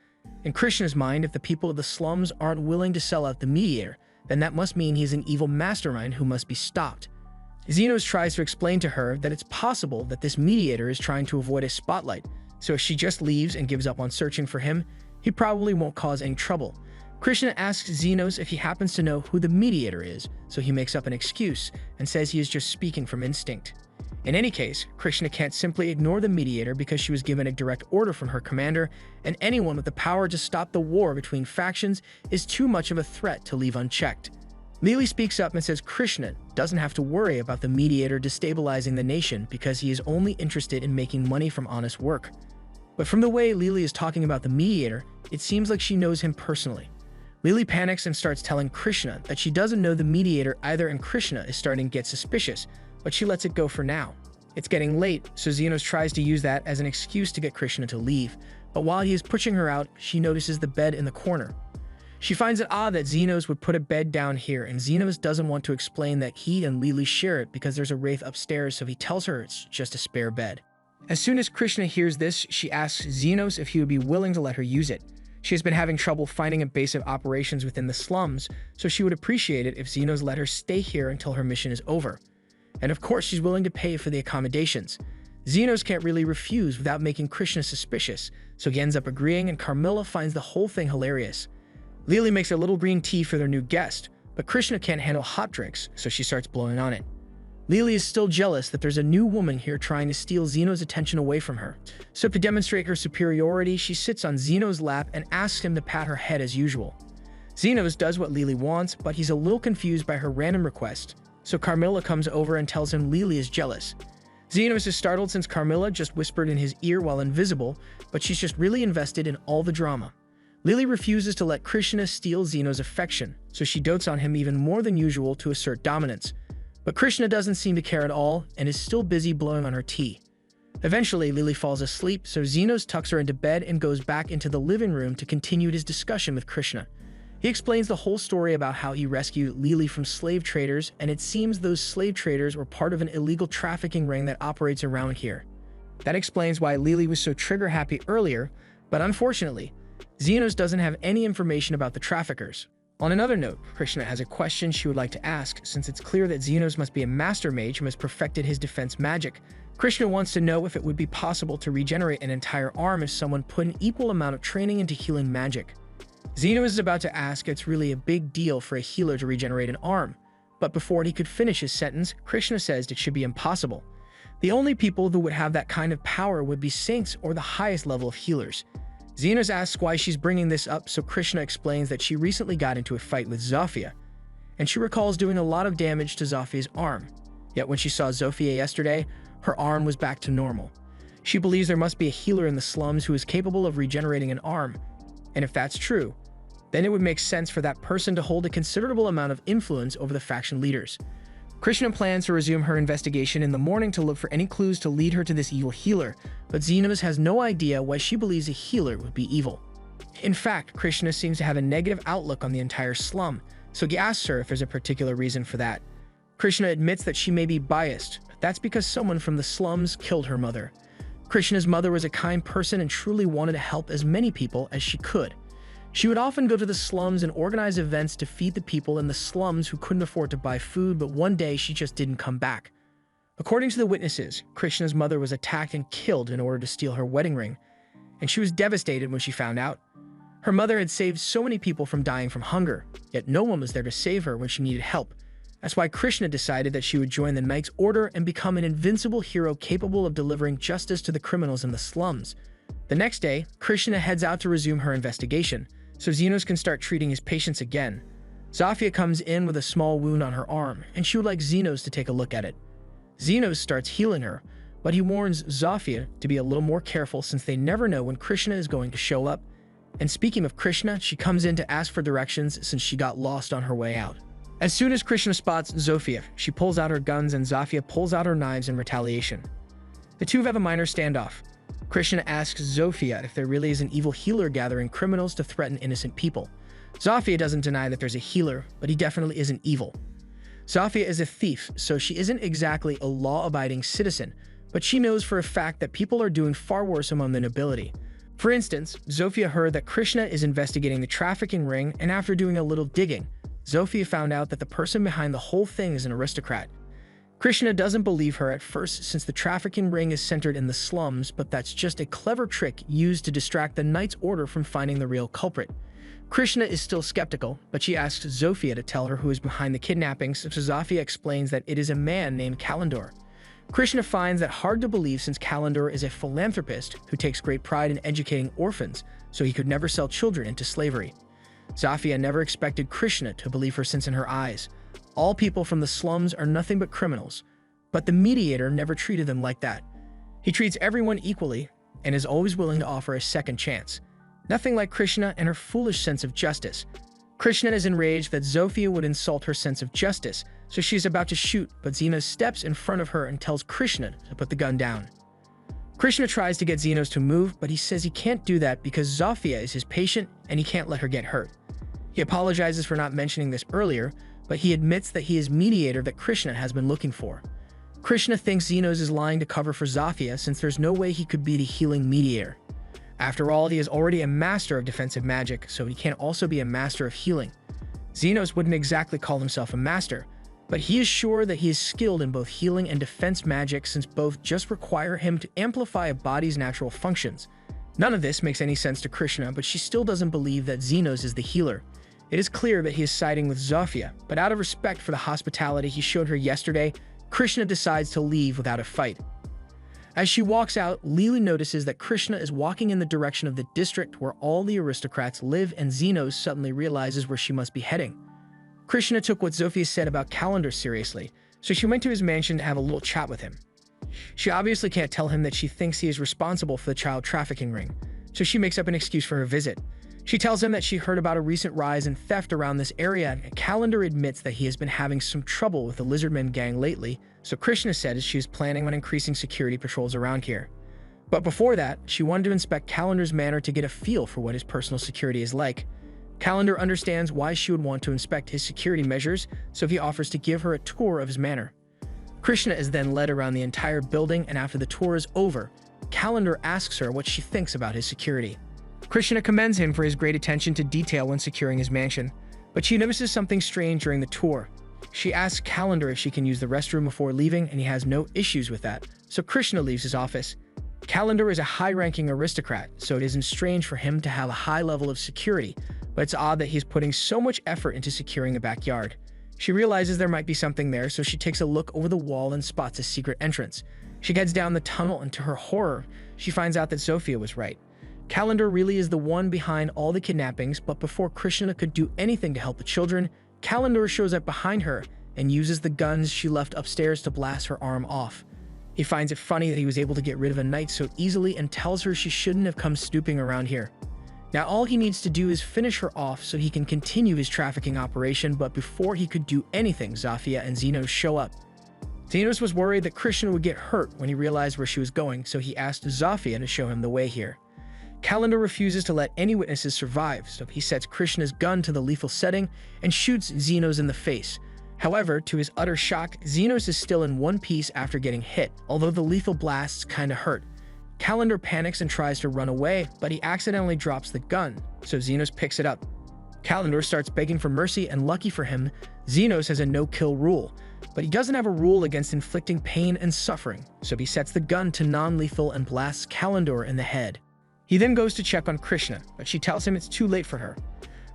In Krishna's mind, if the people of the slums aren't willing to sell out the mediator, then that must mean he's an evil mastermind who must be stopped. Xenos tries to explain to her that it's possible that this mediator is trying to avoid a spotlight, so if she just leaves and gives up on searching for him, he probably won't cause any trouble. Krishna asks Xenos if he happens to know who the mediator is, so he makes up an excuse and says he is just speaking from instinct. In any case, Krishna can't simply ignore the mediator because she was given a direct order from her commander, and anyone with the power to stop the war between factions is too much of a threat to leave unchecked. Lily speaks up and says Krishna doesn't have to worry about the mediator destabilizing the nation because he is only interested in making money from honest work. But from the way Lily is talking about the mediator, it seems like she knows him personally. Lily panics and starts telling Krishna that she doesn't know the mediator either, and Krishna is starting to get suspicious, but she lets it go for now. It's getting late, so Xenos tries to use that as an excuse to get Krishna to leave, but while he is pushing her out, she notices the bed in the corner. She finds it odd that Xenos would put a bed down here, and Xenos doesn't want to explain that he and Lily share it because there's a wraith upstairs, so he tells her it's just a spare bed. As soon as Krishna hears this, she asks Xenos if he would be willing to let her use it. She has been having trouble finding a base of operations within the slums, so she would appreciate it if Xenos let her stay here until her mission is over. And of course, she's willing to pay for the accommodations. Xenos can't really refuse without making Krishna suspicious, so he ends up agreeing, and Carmilla finds the whole thing hilarious. Lily makes a little green tea for their new guest, but Krishna can't handle hot drinks, so she starts blowing on it. Lily is still jealous that there's a new woman here trying to steal Xenos' attention away from her. So to demonstrate her superiority, she sits on Xenos' lap and asks him to pat her head as usual. Xenos does what Lily wants, but he's a little confused by her random request, so Carmilla comes over and tells him Lily is jealous. Xenos is startled since Carmilla just whispered in his ear while invisible, but she's just really invested in all the drama. Lily refuses to let Krishna steal Xenos' affection, so she dotes on him even more than usual to assert dominance. But Krishna doesn't seem to care at all and is still busy blowing on her tea. Eventually, Lily falls asleep, so Xenos tucks her into bed and goes back into the living room to continue his discussion with Krishna. He explains the whole story about how he rescued Lily from slave traders, and it seems those slave traders were part of an illegal trafficking ring that operates around here. That explains why Lily was so trigger-happy earlier, but unfortunately, Xenos doesn't have any information about the traffickers. On another note, Krishna has a question she would like to ask, since it's clear that Xenos must be a master mage who has perfected his defense magic. Krishna wants to know if it would be possible to regenerate an entire arm if someone put an equal amount of training into healing magic. Xenos is about to ask if it's really a big deal for a healer to regenerate an arm, but before he could finish his sentence, Krishna says it should be impossible. The only people who would have that kind of power would be saints or the highest level of healers. Xenos asks why she's bringing this up, so Krishna explains that she recently got into a fight with Zofia, and she recalls doing a lot of damage to Zofia's arm. Yet when she saw Zofia yesterday, her arm was back to normal. She believes there must be a healer in the slums who is capable of regenerating an arm, and if that's true, then it would make sense for that person to hold a considerable amount of influence over the faction leaders. Krishna plans to resume her investigation in the morning to look for any clues to lead her to this evil healer, but Xenos has no idea why she believes a healer would be evil. In fact, Krishna seems to have a negative outlook on the entire slum, so he asks her if there's a particular reason for that. Krishna admits that she may be biased, but that's because someone from the slums killed her mother. Krishna's mother was a kind person and truly wanted to help as many people as she could. She would often go to the slums and organize events to feed the people in the slums who couldn't afford to buy food, but one day she just didn't come back. According to the witnesses, Krishna's mother was attacked and killed in order to steal her wedding ring, and she was devastated when she found out. Her mother had saved so many people from dying from hunger, yet no one was there to save her when she needed help. That's why Krishna decided that she would join the Knight's Order and become an invincible hero capable of delivering justice to the criminals in the slums. The next day, Krishna heads out to resume her investigation, so Xenos can start treating his patients again. Zofia comes in with a small wound on her arm, and she would like Xenos to take a look at it. Xenos starts healing her, but he warns Zofia to be a little more careful since they never know when Krishna is going to show up. And speaking of Krishna, she comes in to ask for directions since she got lost on her way out. As soon as Krishna spots Zofia, she pulls out her guns and Zofia pulls out her knives in retaliation. The two have a minor standoff. Krishna asks Zofia if there really is an evil healer gathering criminals to threaten innocent people. Zofia doesn't deny that there's a healer, but he definitely isn't evil. Zofia is a thief, so she isn't exactly a law-abiding citizen, but she knows for a fact that people are doing far worse among the nobility. For instance, Zofia heard that Krishna is investigating the trafficking ring, and after doing a little digging, Zofia found out that the person behind the whole thing is an aristocrat. Krishna doesn't believe her at first since the trafficking ring is centered in the slums, but that's just a clever trick used to distract the Knight's Order from finding the real culprit. Krishna is still skeptical, but she asks Zofia to tell her who is behind the kidnappings, so Zofia explains that it is a man named Kalendor. Krishna finds that hard to believe since Kalendor is a philanthropist who takes great pride in educating orphans, so he could never sell children into slavery. Zofia never expected Krishna to believe her since in her eyes, all people from the slums are nothing but criminals, but the mediator never treated them like that. He treats everyone equally and is always willing to offer a second chance. Nothing like Krishna and her foolish sense of justice. Krishna is enraged that Zofia would insult her sense of justice, so she's about to shoot, but Xenos steps in front of her and tells Krishna to put the gun down. Krishna tries to get Xenos to move, but he says he can't do that because Zofia is his patient and he can't let her get hurt. He apologizes for not mentioning this earlier, but he admits that he is mediator that Krishna has been looking for. Krishna thinks Xenos is lying to cover for Zofia since there's no way he could be the healing mediator. After all, he is already a master of defensive magic, so he can't also be a master of healing. Xenos wouldn't exactly call himself a master, but he is sure that he is skilled in both healing and defense magic since both just require him to amplify a body's natural functions. None of this makes any sense to Krishna, but she still doesn't believe that Xenos is the healer. It is clear that he is siding with Zofia, but out of respect for the hospitality he showed her yesterday, Krishna decides to leave without a fight. As she walks out, Lily notices that Krishna is walking in the direction of the district where all the aristocrats live, and Xenos suddenly realizes where she must be heading. Krishna took what Zofia said about Kalendor seriously, so she went to his mansion to have a little chat with him. She obviously can't tell him that she thinks he is responsible for the child trafficking ring, so she makes up an excuse for her visit. She tells him that she heard about a recent rise in theft around this area, and Kalendor admits that he has been having some trouble with the Lizardmen gang lately, so Krishna says she is planning on increasing security patrols around here. But before that, she wanted to inspect Kalendor's manor to get a feel for what his personal security is like. Kalendor understands why she would want to inspect his security measures, so he offers to give her a tour of his manor. Krishna is then led around the entire building, and after the tour is over, Kalendor asks her what she thinks about his security. Krishna commends him for his great attention to detail when securing his mansion, but she notices something strange during the tour. She asks Kalendor if she can use the restroom before leaving, and he has no issues with that, so Krishna leaves his office. Kalendor is a high-ranking aristocrat, so it isn't strange for him to have a high level of security, but it's odd that he's putting so much effort into securing the backyard. She realizes there might be something there, so she takes a look over the wall and spots a secret entrance. She heads down the tunnel, and to her horror, she finds out that Zofia was right. Kalendor really is the one behind all the kidnappings, but before Krishna could do anything to help the children, Kalendor shows up behind her and uses the guns she left upstairs to blast her arm off. He finds it funny that he was able to get rid of a knight so easily and tells her she shouldn't have come snooping around here. Now all he needs to do is finish her off so he can continue his trafficking operation, but before he could do anything, Zofia and Xenos show up. Xenos was worried that Krishna would get hurt when he realized where she was going, so he asked Zofia to show him the way here. Kalendor refuses to let any witnesses survive, so he sets Krishna's gun to the lethal setting and shoots Xenos in the face. However, to his utter shock, Xenos is still in one piece after getting hit, although the lethal blasts kinda hurt. Kalendor panics and tries to run away, but he accidentally drops the gun, so Xenos picks it up. Kalendor starts begging for mercy, and lucky for him, Xenos has a no-kill rule, but he doesn't have a rule against inflicting pain and suffering, so he sets the gun to non-lethal and blasts Kalendor in the head. He then goes to check on Krishna, but she tells him it's too late for her.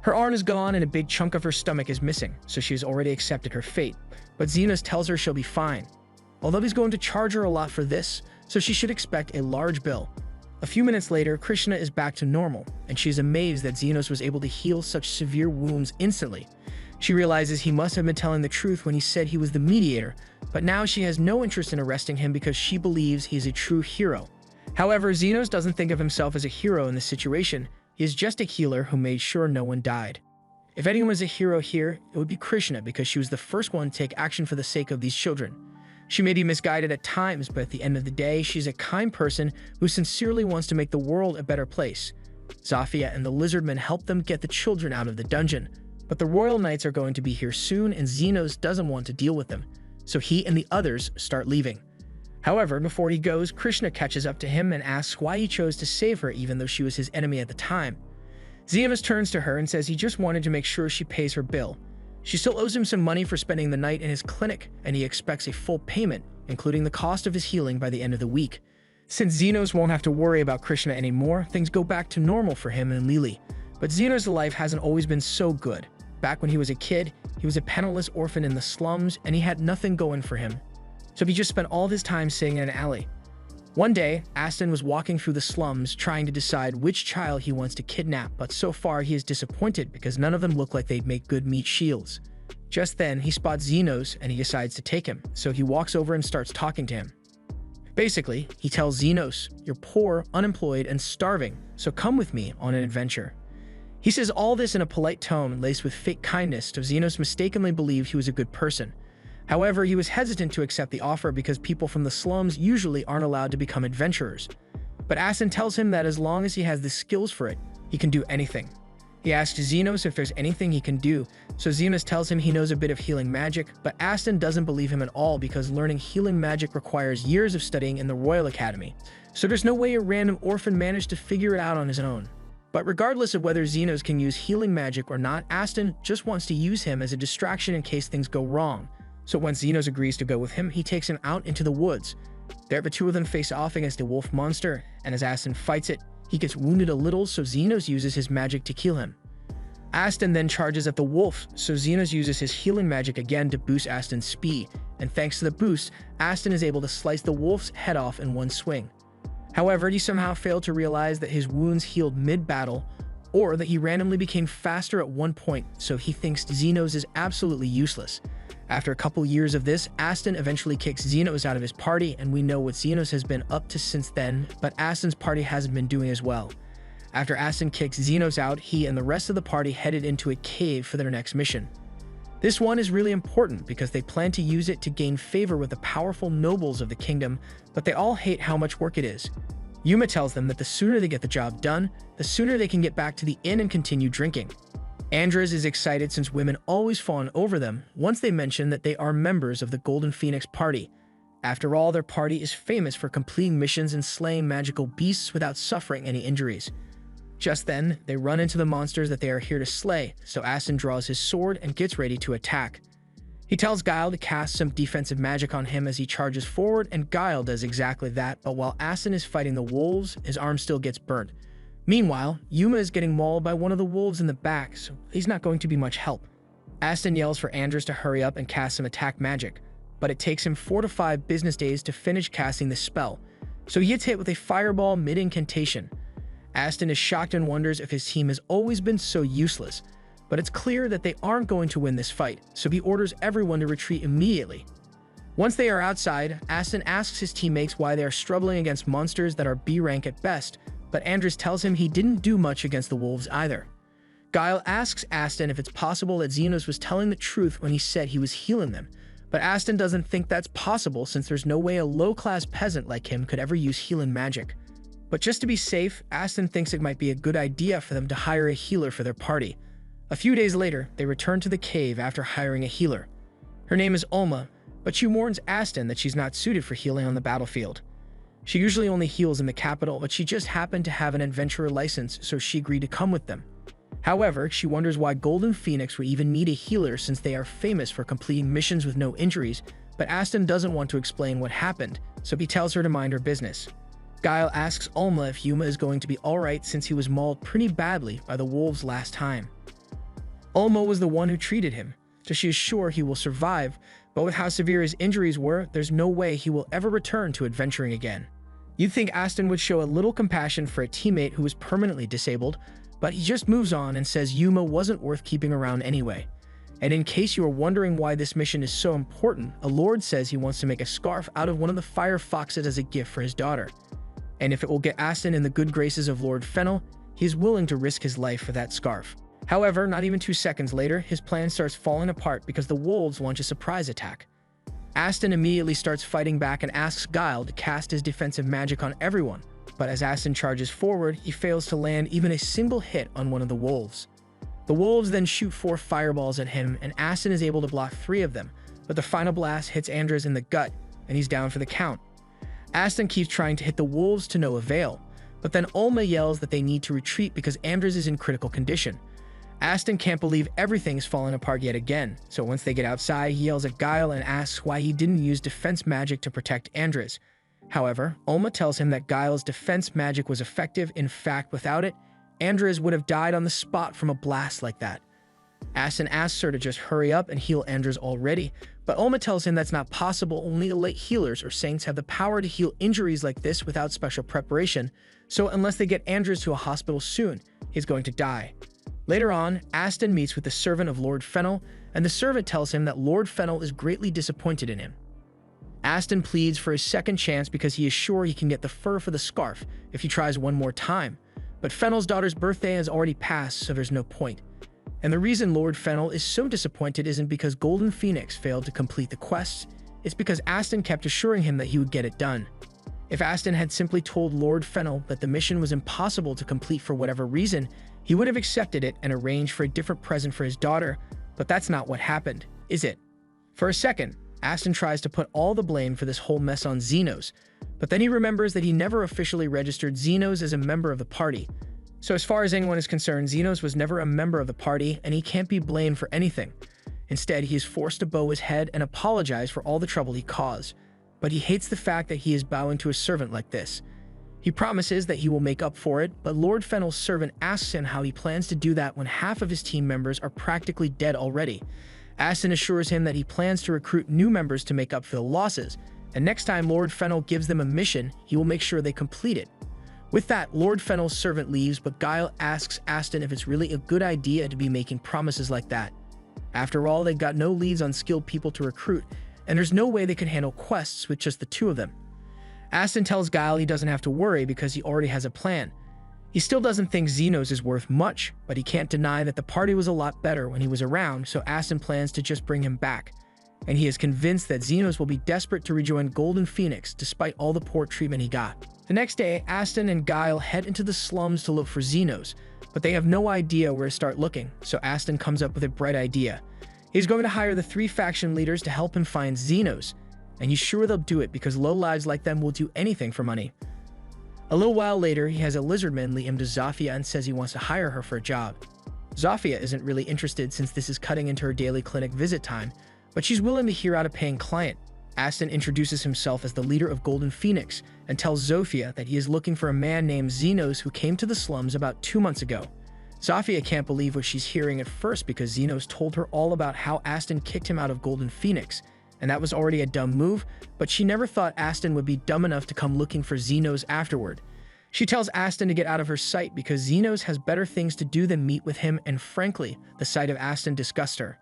Her arm is gone and a big chunk of her stomach is missing, so she has already accepted her fate. But Xenos tells her she'll be fine, although he's going to charge her a lot for this, so she should expect a large bill. A few minutes later, Krishna is back to normal, and she is amazed that Xenos was able to heal such severe wounds instantly. She realizes he must have been telling the truth when he said he was the mediator, but now she has no interest in arresting him because she believes he is a true hero. However, Xenos doesn't think of himself as a hero in this situation. He is just a healer who made sure no one died. If anyone was a hero here, it would be Krishna because she was the first one to take action for the sake of these children. She may be misguided at times, but at the end of the day, she's a kind person who sincerely wants to make the world a better place. Zafia and the Lizardmen help them get the children out of the dungeon, but the Royal Knights are going to be here soon and Xenos doesn't want to deal with them, so he and the others start leaving. However, before he goes, Krishna catches up to him and asks why he chose to save her even though she was his enemy at the time. Xenos turns to her and says he just wanted to make sure she pays her bill. She still owes him some money for spending the night in his clinic, and he expects a full payment, including the cost of his healing by the end of the week. Since Xenos won't have to worry about Krishna anymore, things go back to normal for him and Lily. But Xenos' life hasn't always been so good. Back when he was a kid, he was a penniless orphan in the slums, and he had nothing going for him. So he just spent all of his time sitting in an alley. One day, Aston was walking through the slums trying to decide which child he wants to kidnap, but so far he is disappointed because none of them look like they'd make good meat shields. Just then, he spots Xenos and he decides to take him, so he walks over and starts talking to him. Basically, he tells Xenos, "You're poor, unemployed, and starving, so come with me on an adventure." He says all this in a polite tone laced with fake kindness, so Xenos mistakenly believed he was a good person. However, he was hesitant to accept the offer because people from the slums usually aren't allowed to become adventurers. But Aston tells him that as long as he has the skills for it, he can do anything. He asks Xenos if there's anything he can do, so Xenos tells him he knows a bit of healing magic, but Aston doesn't believe him at all because learning healing magic requires years of studying in the Royal Academy, so there's no way a random orphan managed to figure it out on his own. But regardless of whether Xenos can use healing magic or not, Aston just wants to use him as a distraction in case things go wrong. So when Xenos agrees to go with him, he takes him out into the woods. There, the two of them face off against a wolf monster, and as Aston fights it, he gets wounded a little, so Xenos uses his magic to kill him. Aston then charges at the wolf, so Xenos uses his healing magic again to boost Aston's speed, and thanks to the boost, Aston is able to slice the wolf's head off in one swing. However, he somehow failed to realize that his wounds healed mid-battle, or that he randomly became faster at one point, so he thinks Xenos is absolutely useless. After a couple years of this, Aston eventually kicks Xenos out of his party, and we know what Xenos has been up to since then, but Aston's party hasn't been doing as well. After Aston kicks Xenos out, he and the rest of the party headed into a cave for their next mission. This one is really important because they plan to use it to gain favor with the powerful nobles of the kingdom, but they all hate how much work it is. Yuma tells them that the sooner they get the job done, the sooner they can get back to the inn and continue drinking. Andres is excited since women always fawn over them once they mention that they are members of the Golden Phoenix Party. After all, their party is famous for completing missions and slaying magical beasts without suffering any injuries. Just then, they run into the monsters that they are here to slay, so Aston draws his sword and gets ready to attack. He tells Guile to cast some defensive magic on him as he charges forward, and Guile does exactly that, but while Aston is fighting the wolves, his arm still gets burnt. Meanwhile, Yuma is getting mauled by one of the wolves in the back, so he's not going to be much help. Aston yells for Andres to hurry up and cast some attack magic, but it takes him 4 to 5 business days to finish casting the spell, so he gets hit with a fireball mid-incantation. Aston is shocked and wonders if his team has always been so useless, but it's clear that they aren't going to win this fight, so he orders everyone to retreat immediately. Once they are outside, Aston asks his teammates why they are struggling against monsters that are B rank at best, but Andres tells him he didn't do much against the wolves either. Guile asks Aston if it's possible that Xenos was telling the truth when he said he was healing them, but Aston doesn't think that's possible since there's no way a low-class peasant like him could ever use healing magic. But just to be safe, Aston thinks it might be a good idea for them to hire a healer for their party. A few days later, they return to the cave after hiring a healer. Her name is Ulma, but she warns Aston that she's not suited for healing on the battlefield. She usually only heals in the capital, but she just happened to have an adventurer license, so she agreed to come with them. However, she wonders why Golden Phoenix would even need a healer since they are famous for completing missions with no injuries, but Aston doesn't want to explain what happened, so he tells her to mind her business. Guile asks Ulma if Yuma is going to be alright since he was mauled pretty badly by the wolves last time. Ulma was the one who treated him, so she is sure he will survive, but with how severe his injuries were, there's no way he will ever return to adventuring again. You'd think Aston would show a little compassion for a teammate who was permanently disabled, but he just moves on and says Yuma wasn't worth keeping around anyway. And in case you are wondering why this mission is so important, a lord says he wants to make a scarf out of one of the fire foxes as a gift for his daughter. And if it will get Aston in the good graces of Lord Fennel, he is willing to risk his life for that scarf. However, not even 2 seconds later, his plan starts falling apart because the wolves launch a surprise attack. Aston immediately starts fighting back and asks Guile to cast his defensive magic on everyone, but as Aston charges forward, he fails to land even a single hit on one of the wolves. The wolves then shoot 4 fireballs at him, and Aston is able to block 3 of them, but the final blast hits Andres in the gut, and he's down for the count. Aston keeps trying to hit the wolves to no avail, but then Ulma yells that they need to retreat because Andres is in critical condition. Aston can't believe everything is falling apart yet again, so once they get outside, he yells at Guile and asks why he didn't use defense magic to protect Andres. However, Ulma tells him that Guile's defense magic was effective. In fact, without it, Andres would have died on the spot from a blast like that. Aston asks her to just hurry up and heal Andres already, but Ulma tells him that's not possible. Only elite healers or saints have the power to heal injuries like this without special preparation, so unless they get Andres to a hospital soon, he's going to die. Later on, Aston meets with the servant of Lord Fennel, and the servant tells him that Lord Fennel is greatly disappointed in him. Aston pleads for his second chance because he is sure he can get the fur for the scarf if he tries one more time, but Fennel's daughter's birthday has already passed, so there's no point. And the reason Lord Fennel is so disappointed isn't because Golden Phoenix failed to complete the quest, it's because Aston kept assuring him that he would get it done. If Aston had simply told Lord Fennel that the mission was impossible to complete for whatever reason, he would have accepted it and arranged for a different present for his daughter, but that's not what happened, is it? For a second, Aston tries to put all the blame for this whole mess on Xenos, but then he remembers that he never officially registered Xenos as a member of the party. So as far as anyone is concerned, Xenos was never a member of the party, and he can't be blamed for anything. Instead, he is forced to bow his head and apologize for all the trouble he caused, but he hates the fact that he is bowing to a servant like this. He promises that he will make up for it, but Lord Fennel's servant asks him how he plans to do that when half of his team members are practically dead already. Aston assures him that he plans to recruit new members to make up for the losses, and next time Lord Fennel gives them a mission, he will make sure they complete it. With that, Lord Fennel's servant leaves, but Guile asks Aston if it's really a good idea to be making promises like that. After all, they've got no leads on skilled people to recruit, and there's no way they can handle quests with just the 2 of them. Aston tells Guile he doesn't have to worry because he already has a plan. He still doesn't think Xenos is worth much, but he can't deny that the party was a lot better when he was around, so Aston plans to just bring him back. And he is convinced that Xenos will be desperate to rejoin Golden Phoenix despite all the poor treatment he got. The next day, Aston and Guile head into the slums to look for Xenos, but they have no idea where to start looking, so Aston comes up with a bright idea. He's going to hire the 3 faction leaders to help him find Xenos, and he's sure they'll do it because lowlives like them will do anything for money. A little while later, he has a lizardman lead him to Zafia and says he wants to hire her for a job. Zafia isn't really interested since this is cutting into her daily clinic visit time, but she's willing to hear out a paying client. Aston introduces himself as the leader of Golden Phoenix and tells Zofia that he is looking for a man named Xenos who came to the slums about 2 months ago. Zafia can't believe what she's hearing at first because Xenos told her all about how Aston kicked him out of Golden Phoenix, and that was already a dumb move, but she never thought Aston would be dumb enough to come looking for Xenos afterward. She tells Aston to get out of her sight because Xenos has better things to do than meet with him, and frankly, the sight of Aston disgusts her.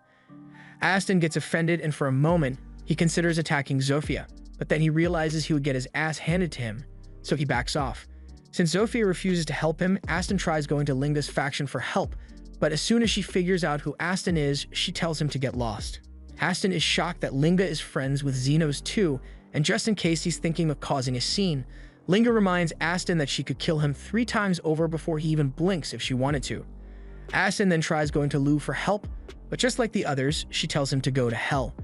Aston gets offended, and for a moment, he considers attacking Zofia, but then he realizes he would get his ass handed to him, so he backs off. Since Zofia refuses to help him, Aston tries going to Linga's faction for help, but as soon as she figures out who Aston is, she tells him to get lost. Aston is shocked that Linga is friends with Xenos too, and just in case he's thinking of causing a scene, Linga reminds Aston that she could kill him 3 times over before he even blinks if she wanted to. Aston then tries going to Lou for help, but just like the others, she tells him to go to hell.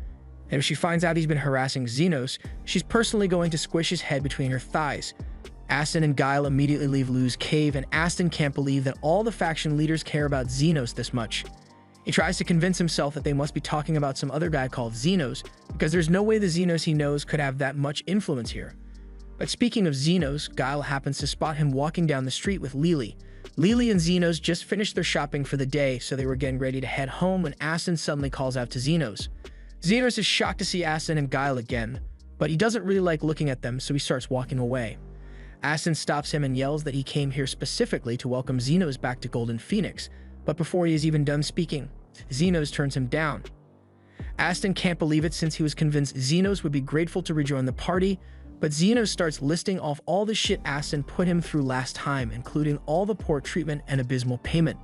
And if she finds out he's been harassing Xenos, she's personally going to squish his head between her thighs. Aston and Guile immediately leave Lou's cave, and Aston can't believe that all the faction leaders care about Xenos this much. He tries to convince himself that they must be talking about some other guy called Xenos, because there's no way the Xenos he knows could have that much influence here. But speaking of Xenos, Guile happens to spot him walking down the street with Lily, Lily and Xenos just finished their shopping for the day, so they were getting ready to head home when Aston suddenly calls out to Xenos. Xenos is shocked to see Aston and Guile again, but he doesn't really like looking at them, so he starts walking away. Aston stops him and yells that he came here specifically to welcome Xenos back to Golden Phoenix, but before he is even done speaking, Xenos turns him down. Aston can't believe it since he was convinced Xenos would be grateful to rejoin the party, but Xenos starts listing off all the shit Aston put him through last time, including all the poor treatment and abysmal payment.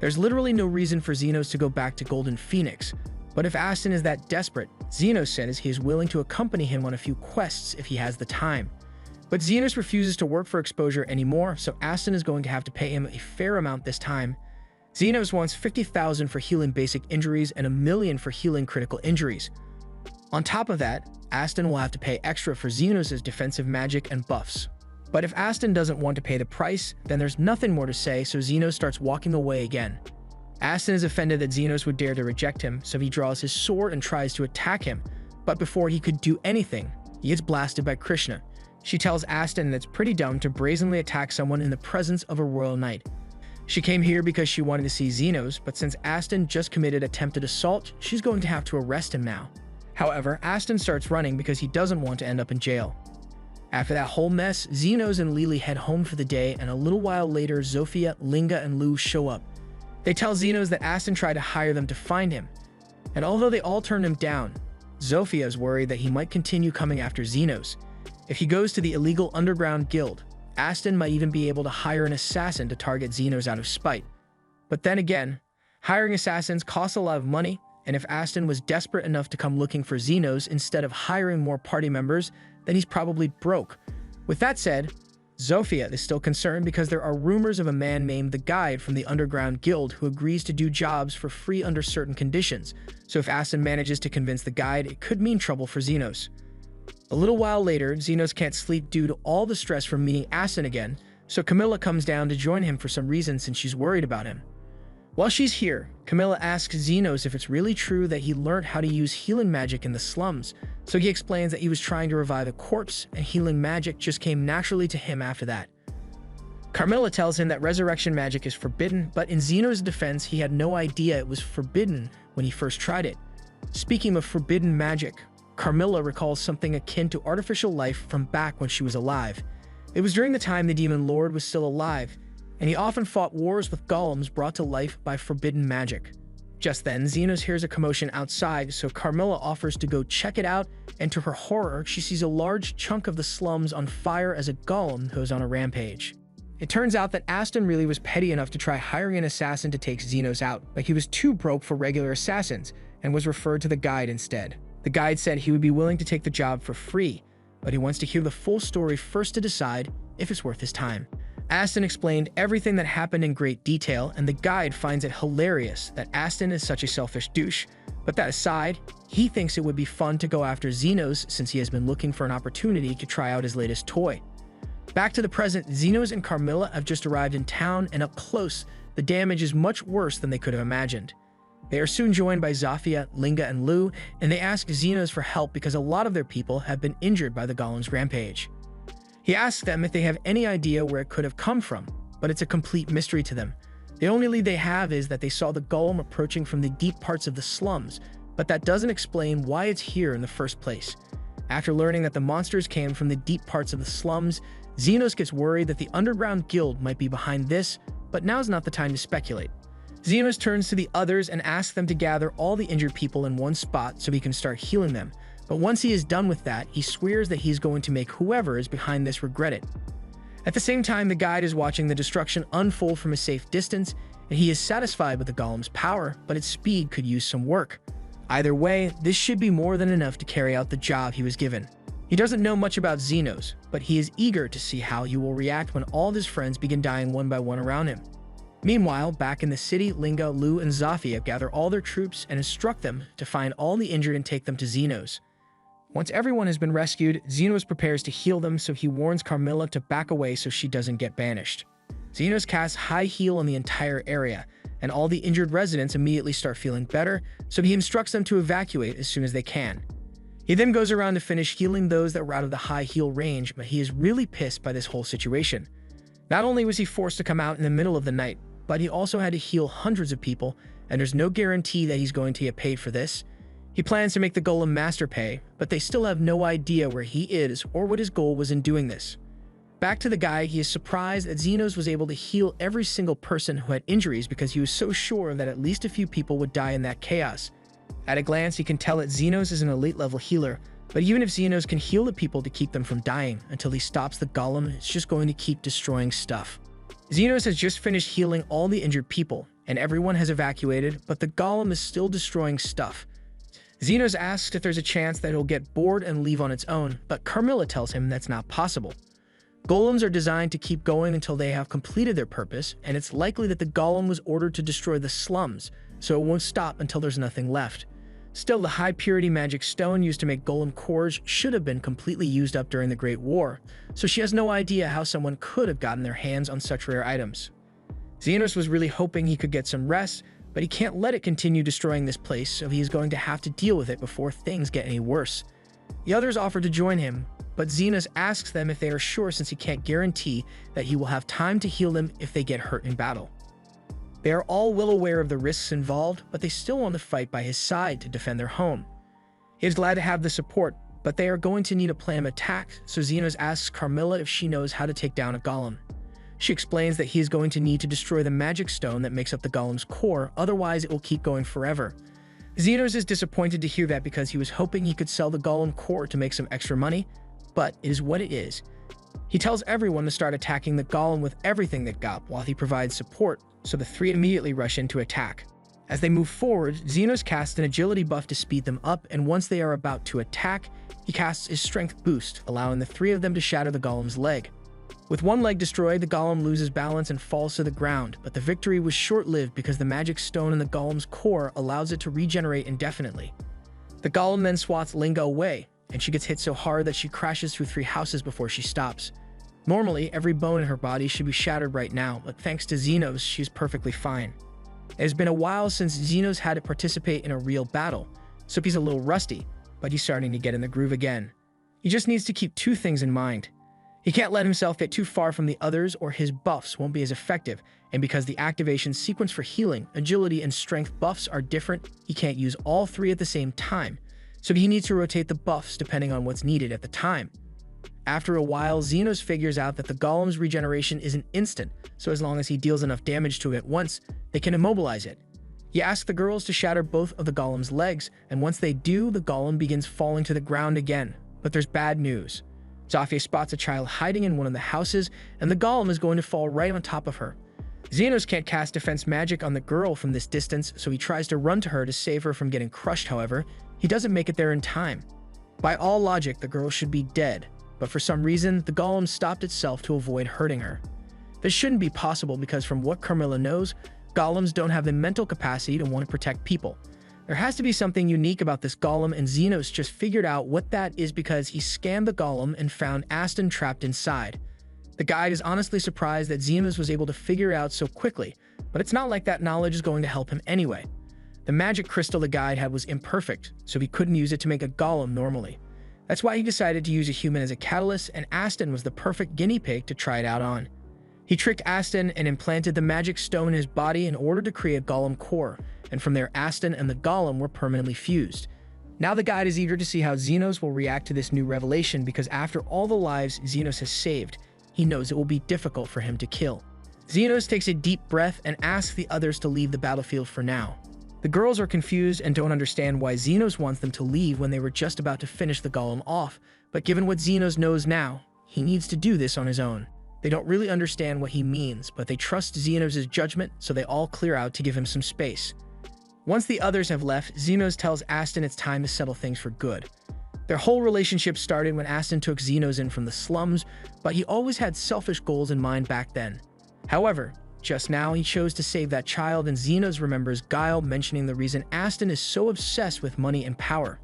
There's literally no reason for Xenos to go back to Golden Phoenix, but if Aston is that desperate, Xenos says he is willing to accompany him on a few quests if he has the time. But Xenos refuses to work for exposure anymore, so Aston is going to have to pay him a fair amount this time. Xenos wants 50,000 for healing basic injuries and 1 million for healing critical injuries. On top of that, Aston will have to pay extra for Xenos' defensive magic and buffs. But if Aston doesn't want to pay the price, then there's nothing more to say, so Xenos starts walking away again. Aston is offended that Xenos would dare to reject him, so he draws his sword and tries to attack him, but before he could do anything, he gets blasted by Krishna. She tells Aston that it's pretty dumb to brazenly attack someone in the presence of a royal knight. She came here because she wanted to see Xenos, but since Aston just committed attempted assault, she's going to have to arrest him now. However, Aston starts running because he doesn't want to end up in jail. After that whole mess, Xenos and Lily head home for the day, and a little while later, Zofia, Linga, and Lou show up. They tell Xenos that Aston tried to hire them to find him, and although they all turned him down, Zofia is worried that he might continue coming after Xenos. If he goes to the illegal underground guild, Aston might even be able to hire an assassin to target Xenos out of spite. But then again, hiring assassins costs a lot of money, and if Aston was desperate enough to come looking for Xenos instead of hiring more party members, then he's probably broke. With that said, Zofia is still concerned because there are rumors of a man named the Guide from the Underground Guild who agrees to do jobs for free under certain conditions, so if Aston manages to convince the Guide, it could mean trouble for Xenos. A little while later, Xenos can't sleep due to all the stress from meeting Aston again, so Camilla comes down to join him for some reason since she's worried about him. While she's here, Camilla asks Xenos if it's really true that he learned how to use healing magic in the slums, so he explains that he was trying to revive a corpse, and healing magic just came naturally to him after that. Carmilla tells him that resurrection magic is forbidden, but in Xenos' defense, he had no idea it was forbidden when he first tried it. Speaking of forbidden magic, Carmilla recalls something akin to artificial life from back when she was alive. It was during the time the Demon Lord was still alive, and he often fought wars with golems brought to life by forbidden magic. Just then, Xenos hears a commotion outside, so Carmilla offers to go check it out, and to her horror, she sees a large chunk of the slums on fire as a golem goes on a rampage. It turns out that Aston really was petty enough to try hiring an assassin to take Xenos out, but he was too broke for regular assassins, and was referred to the Guide instead. The Guide said he would be willing to take the job for free, but he wants to hear the full story first to decide if it's worth his time. Aston explained everything that happened in great detail, and the Guide finds it hilarious that Aston is such a selfish douche. But that aside, he thinks it would be fun to go after Xenos since he has been looking for an opportunity to try out his latest toy. Back to the present, Xenos and Carmilla have just arrived in town, and up close, the damage is much worse than they could have imagined. They are soon joined by Zofia, Linga, and Lou, and they ask Xenos for help because a lot of their people have been injured by the golem's rampage. He asks them if they have any idea where it could have come from, but it's a complete mystery to them. The only lead they have is that they saw the golem approaching from the deep parts of the slums, but that doesn't explain why it's here in the first place. After learning that the monsters came from the deep parts of the slums, Xenos gets worried that the Underground Guild might be behind this, but now's not the time to speculate. Xenos turns to the others and asks them to gather all the injured people in one spot so he can start healing them. But once he is done with that, he swears that he's going to make whoever is behind this regret it. At the same time, the Guide is watching the destruction unfold from a safe distance, and he is satisfied with the golem's power, but its speed could use some work. Either way, this should be more than enough to carry out the job he was given. He doesn't know much about Xenos, but he is eager to see how he will react when all of his friends begin dying one by one around him. Meanwhile, back in the city, Linga, Lou, and Zofia gather all their troops and instruct them to find all the injured and take them to Xenos. Once everyone has been rescued, Xenos prepares to heal them, so he warns Carmilla to back away so she doesn't get banished. Xenos casts High Heal on the entire area, and all the injured residents immediately start feeling better, so he instructs them to evacuate as soon as they can. He then goes around to finish healing those that were out of the High Heal range, but he is really pissed by this whole situation. Not only was he forced to come out in the middle of the night, but he also had to heal hundreds of people, and there's no guarantee that he's going to get paid for this. He plans to make the Golem master pay, but they still have no idea where he is or what his goal was in doing this. Back to the guy, he is surprised that Xenos was able to heal every single person who had injuries because he was so sure that at least a few people would die in that chaos. At a glance, he can tell that Xenos is an elite level healer, but even if Xenos can heal the people to keep them from dying until he stops the Golem, it's just going to keep destroying stuff. Xenos has just finished healing all the injured people, and everyone has evacuated, but the Golem is still destroying stuff. Xenos asks if there's a chance that it'll get bored and leave on its own, but Carmilla tells him that's not possible. Golems are designed to keep going until they have completed their purpose, and it's likely that the Golem was ordered to destroy the slums, so it won't stop until there's nothing left. Still, the high-purity magic stone used to make golem cores should have been completely used up during the Great War, so she has no idea how someone could have gotten their hands on such rare items. Xenos was really hoping he could get some rest, but he can't let it continue destroying this place, so he is going to have to deal with it before things get any worse. The others offer to join him, but Xenos asks them if they are sure since he can't guarantee that he will have time to heal them if they get hurt in battle. They are all well aware of the risks involved, but they still want to fight by his side to defend their home. He is glad to have the support, but they are going to need a plan of attack, so Xenos asks Carmilla if she knows how to take down a golem. She explains that he is going to need to destroy the magic stone that makes up the golem's core, otherwise it will keep going forever. Xenos is disappointed to hear that because he was hoping he could sell the golem core to make some extra money, but it is what it is. He tells everyone to start attacking the golem with everything they've got while he provides support, so the three immediately rush in to attack. As they move forward, Xenos casts an agility buff to speed them up, and once they are about to attack, he casts his strength boost, allowing the three of them to shatter the golem's leg. With one leg destroyed, the golem loses balance and falls to the ground, but the victory was short-lived because the magic stone in the golem's core allows it to regenerate indefinitely. The golem then swats Linga away, and she gets hit so hard that she crashes through 3 houses before she stops. Normally, every bone in her body should be shattered right now, but thanks to Xenos, she's perfectly fine. It has been a while since Xenos had to participate in a real battle, so he's a little rusty, but he's starting to get in the groove again. He just needs to keep 2 things in mind. He can't let himself get too far from the others or his buffs won't be as effective, and because the activation sequence for healing, agility, and strength buffs are different, he can't use all 3 at the same time, so he needs to rotate the buffs depending on what's needed at the time. After a while, Xenos figures out that the golem's regeneration isn't instant, so as long as he deals enough damage to it at once, they can immobilize it. He asks the girls to shatter both of the golem's legs, and once they do, the golem begins falling to the ground again. But there's bad news. Zafia spots a child hiding in one of the houses, and the golem is going to fall right on top of her. Xenos can't cast defense magic on the girl from this distance, so he tries to run to her to save her from getting crushed. However, he doesn't make it there in time. By all logic, the girl should be dead, but for some reason, the golem stopped itself to avoid hurting her. This shouldn't be possible because from what Carmilla knows, golems don't have the mental capacity to want to protect people. There has to be something unique about this golem, and Xenos just figured out what that is because he scanned the golem and found Aston trapped inside. The guide is honestly surprised that Xenos was able to figure it out so quickly, but it's not like that knowledge is going to help him anyway. The magic crystal the guide had was imperfect, so he couldn't use it to make a golem normally. That's why he decided to use a human as a catalyst, and Aston was the perfect guinea pig to try it out on. He tricked Aston and implanted the magic stone in his body in order to create a golem core, and from there Aston and the golem were permanently fused. Now the guide is eager to see how Xenos will react to this new revelation because after all the lives Xenos has saved, he knows it will be difficult for him to kill. Xenos takes a deep breath and asks the others to leave the battlefield for now. The girls are confused and don't understand why Xenos wants them to leave when they were just about to finish the golem off, but given what Xenos knows now, he needs to do this on his own. They don't really understand what he means, but they trust Xenos' judgment, so they all clear out to give him some space. Once the others have left, Xenos tells Aston it's time to settle things for good. Their whole relationship started when Aston took Xenos in from the slums, but he always had selfish goals in mind back then. However, just now he chose to save that child, and Xenos remembers Guile mentioning the reason Aston is so obsessed with money and power.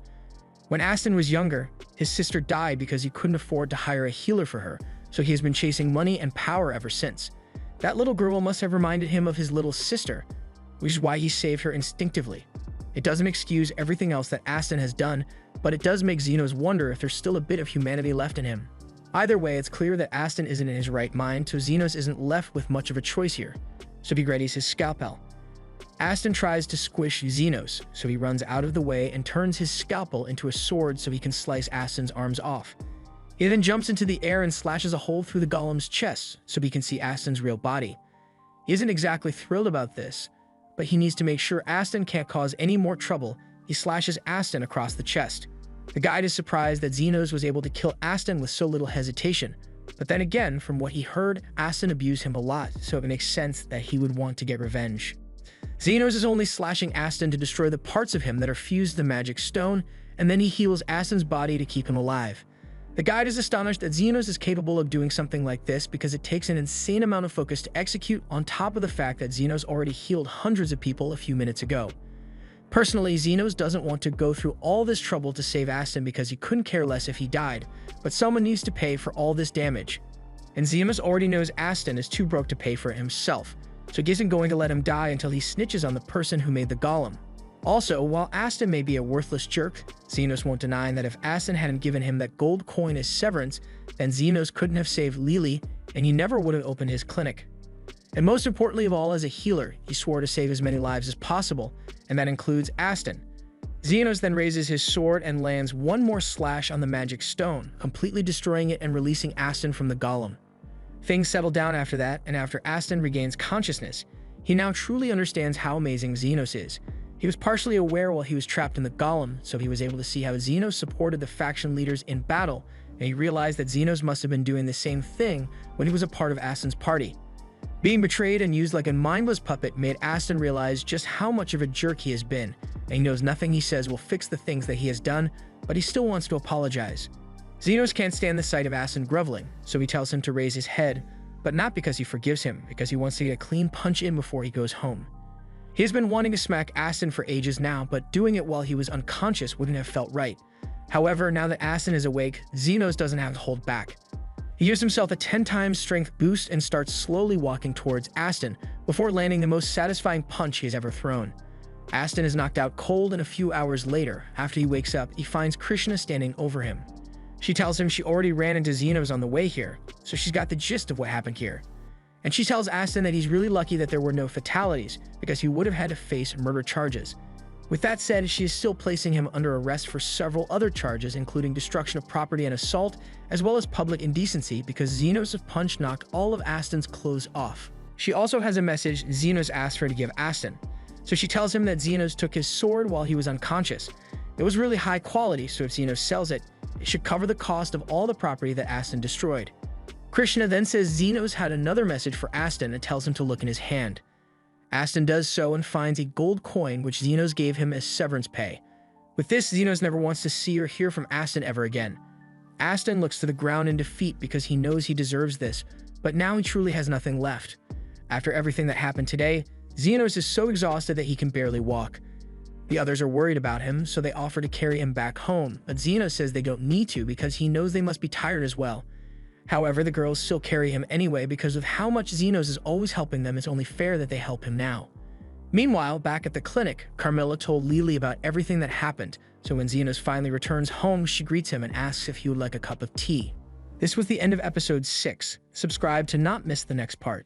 When Aston was younger, his sister died because he couldn't afford to hire a healer for her, so he has been chasing money and power ever since. That little girl must have reminded him of his little sister, which is why he saved her instinctively. It doesn't excuse everything else that Aston has done, but it does make Xenos wonder if there's still a bit of humanity left in him. Either way, it's clear that Aston isn't in his right mind, so Xenos isn't left with much of a choice here, so he readies his scalpel. Aston tries to squish Xenos, so he runs out of the way and turns his scalpel into a sword so he can slice Aston's arms off. He then jumps into the air and slashes a hole through the golem's chest so he can see Aston's real body. He isn't exactly thrilled about this, but he needs to make sure Aston can't cause any more trouble. He slashes Aston across the chest. The guide is surprised that Xenos was able to kill Aston with so little hesitation, but then again, from what he heard, Aston abused him a lot, so it makes sense that he would want to get revenge. Xenos is only slashing Aston to destroy the parts of him that are fused to the magic stone, and then he heals Aston's body to keep him alive. The guide is astonished that Xenos is capable of doing something like this because it takes an insane amount of focus to execute, on top of the fact that Xenos already healed hundreds of people a few minutes ago. Personally, Xenos doesn't want to go through all this trouble to save Aston because he couldn't care less if he died, but someone needs to pay for all this damage. And Xenos already knows Aston is too broke to pay for it himself, so he isn't going to let him die until he snitches on the person who made the golem. Also, while Aston may be a worthless jerk, Xenos won't deny that if Aston hadn't given him that gold coin as severance, then Xenos couldn't have saved Lily, and he never would have opened his clinic. And most importantly of all, as a healer, he swore to save as many lives as possible, and that includes Aston. Xenos then raises his sword and lands one more slash on the magic stone, completely destroying it and releasing Aston from the golem. Things settle down after that, and after Aston regains consciousness, he now truly understands how amazing Xenos is. He was partially aware while he was trapped in the golem, so he was able to see how Xenos supported the faction leaders in battle, and he realized that Xenos must have been doing the same thing when he was a part of Aston's party. Being betrayed and used like a mindless puppet made Aston realize just how much of a jerk he has been, and he knows nothing he says will fix the things that he has done, but he still wants to apologize. Xenos can't stand the sight of Aston groveling, so he tells him to raise his head, but not because he forgives him, because he wants to get a clean punch in before he goes home. He has been wanting to smack Aston for ages now, but doing it while he was unconscious wouldn't have felt right. However, now that Aston is awake, Xenos doesn't have to hold back. He gives himself a 10 times strength boost and starts slowly walking towards Aston before landing the most satisfying punch he has ever thrown. Aston is knocked out cold, and a few hours later, after he wakes up, he finds Krishna standing over him. She tells him she already ran into Xenos on the way here, so she's got the gist of what happened here. And she tells Aston that he's really lucky that there were no fatalities, because he would have had to face murder charges. With that said, she is still placing him under arrest for several other charges, including destruction of property and assault, as well as public indecency, because Xenos' punch knocked all of Aston's clothes off. She also has a message Xenos asked her to give Aston, so she tells him that Xenos took his sword while he was unconscious. It was really high quality, so if Xenos sells it, it should cover the cost of all the property that Aston destroyed. Krishna then says Xenos had another message for Aston and tells him to look in his hand. Aston does so and finds a gold coin which Xenos gave him as severance pay. With this, Xenos never wants to see or hear from Aston ever again. Aston looks to the ground in defeat because he knows he deserves this, but now he truly has nothing left. After everything that happened today, Xenos is so exhausted that he can barely walk. The others are worried about him, so they offer to carry him back home, but Xenos says they don't need to because he knows they must be tired as well. However, the girls still carry him anyway because of how much Xenos is always helping them. It's only fair that they help him now. Meanwhile, back at the clinic, Carmilla told Lily about everything that happened, so when Xenos finally returns home, she greets him and asks if he would like a cup of tea. This was the end of episode 6. Subscribe to not miss the next part.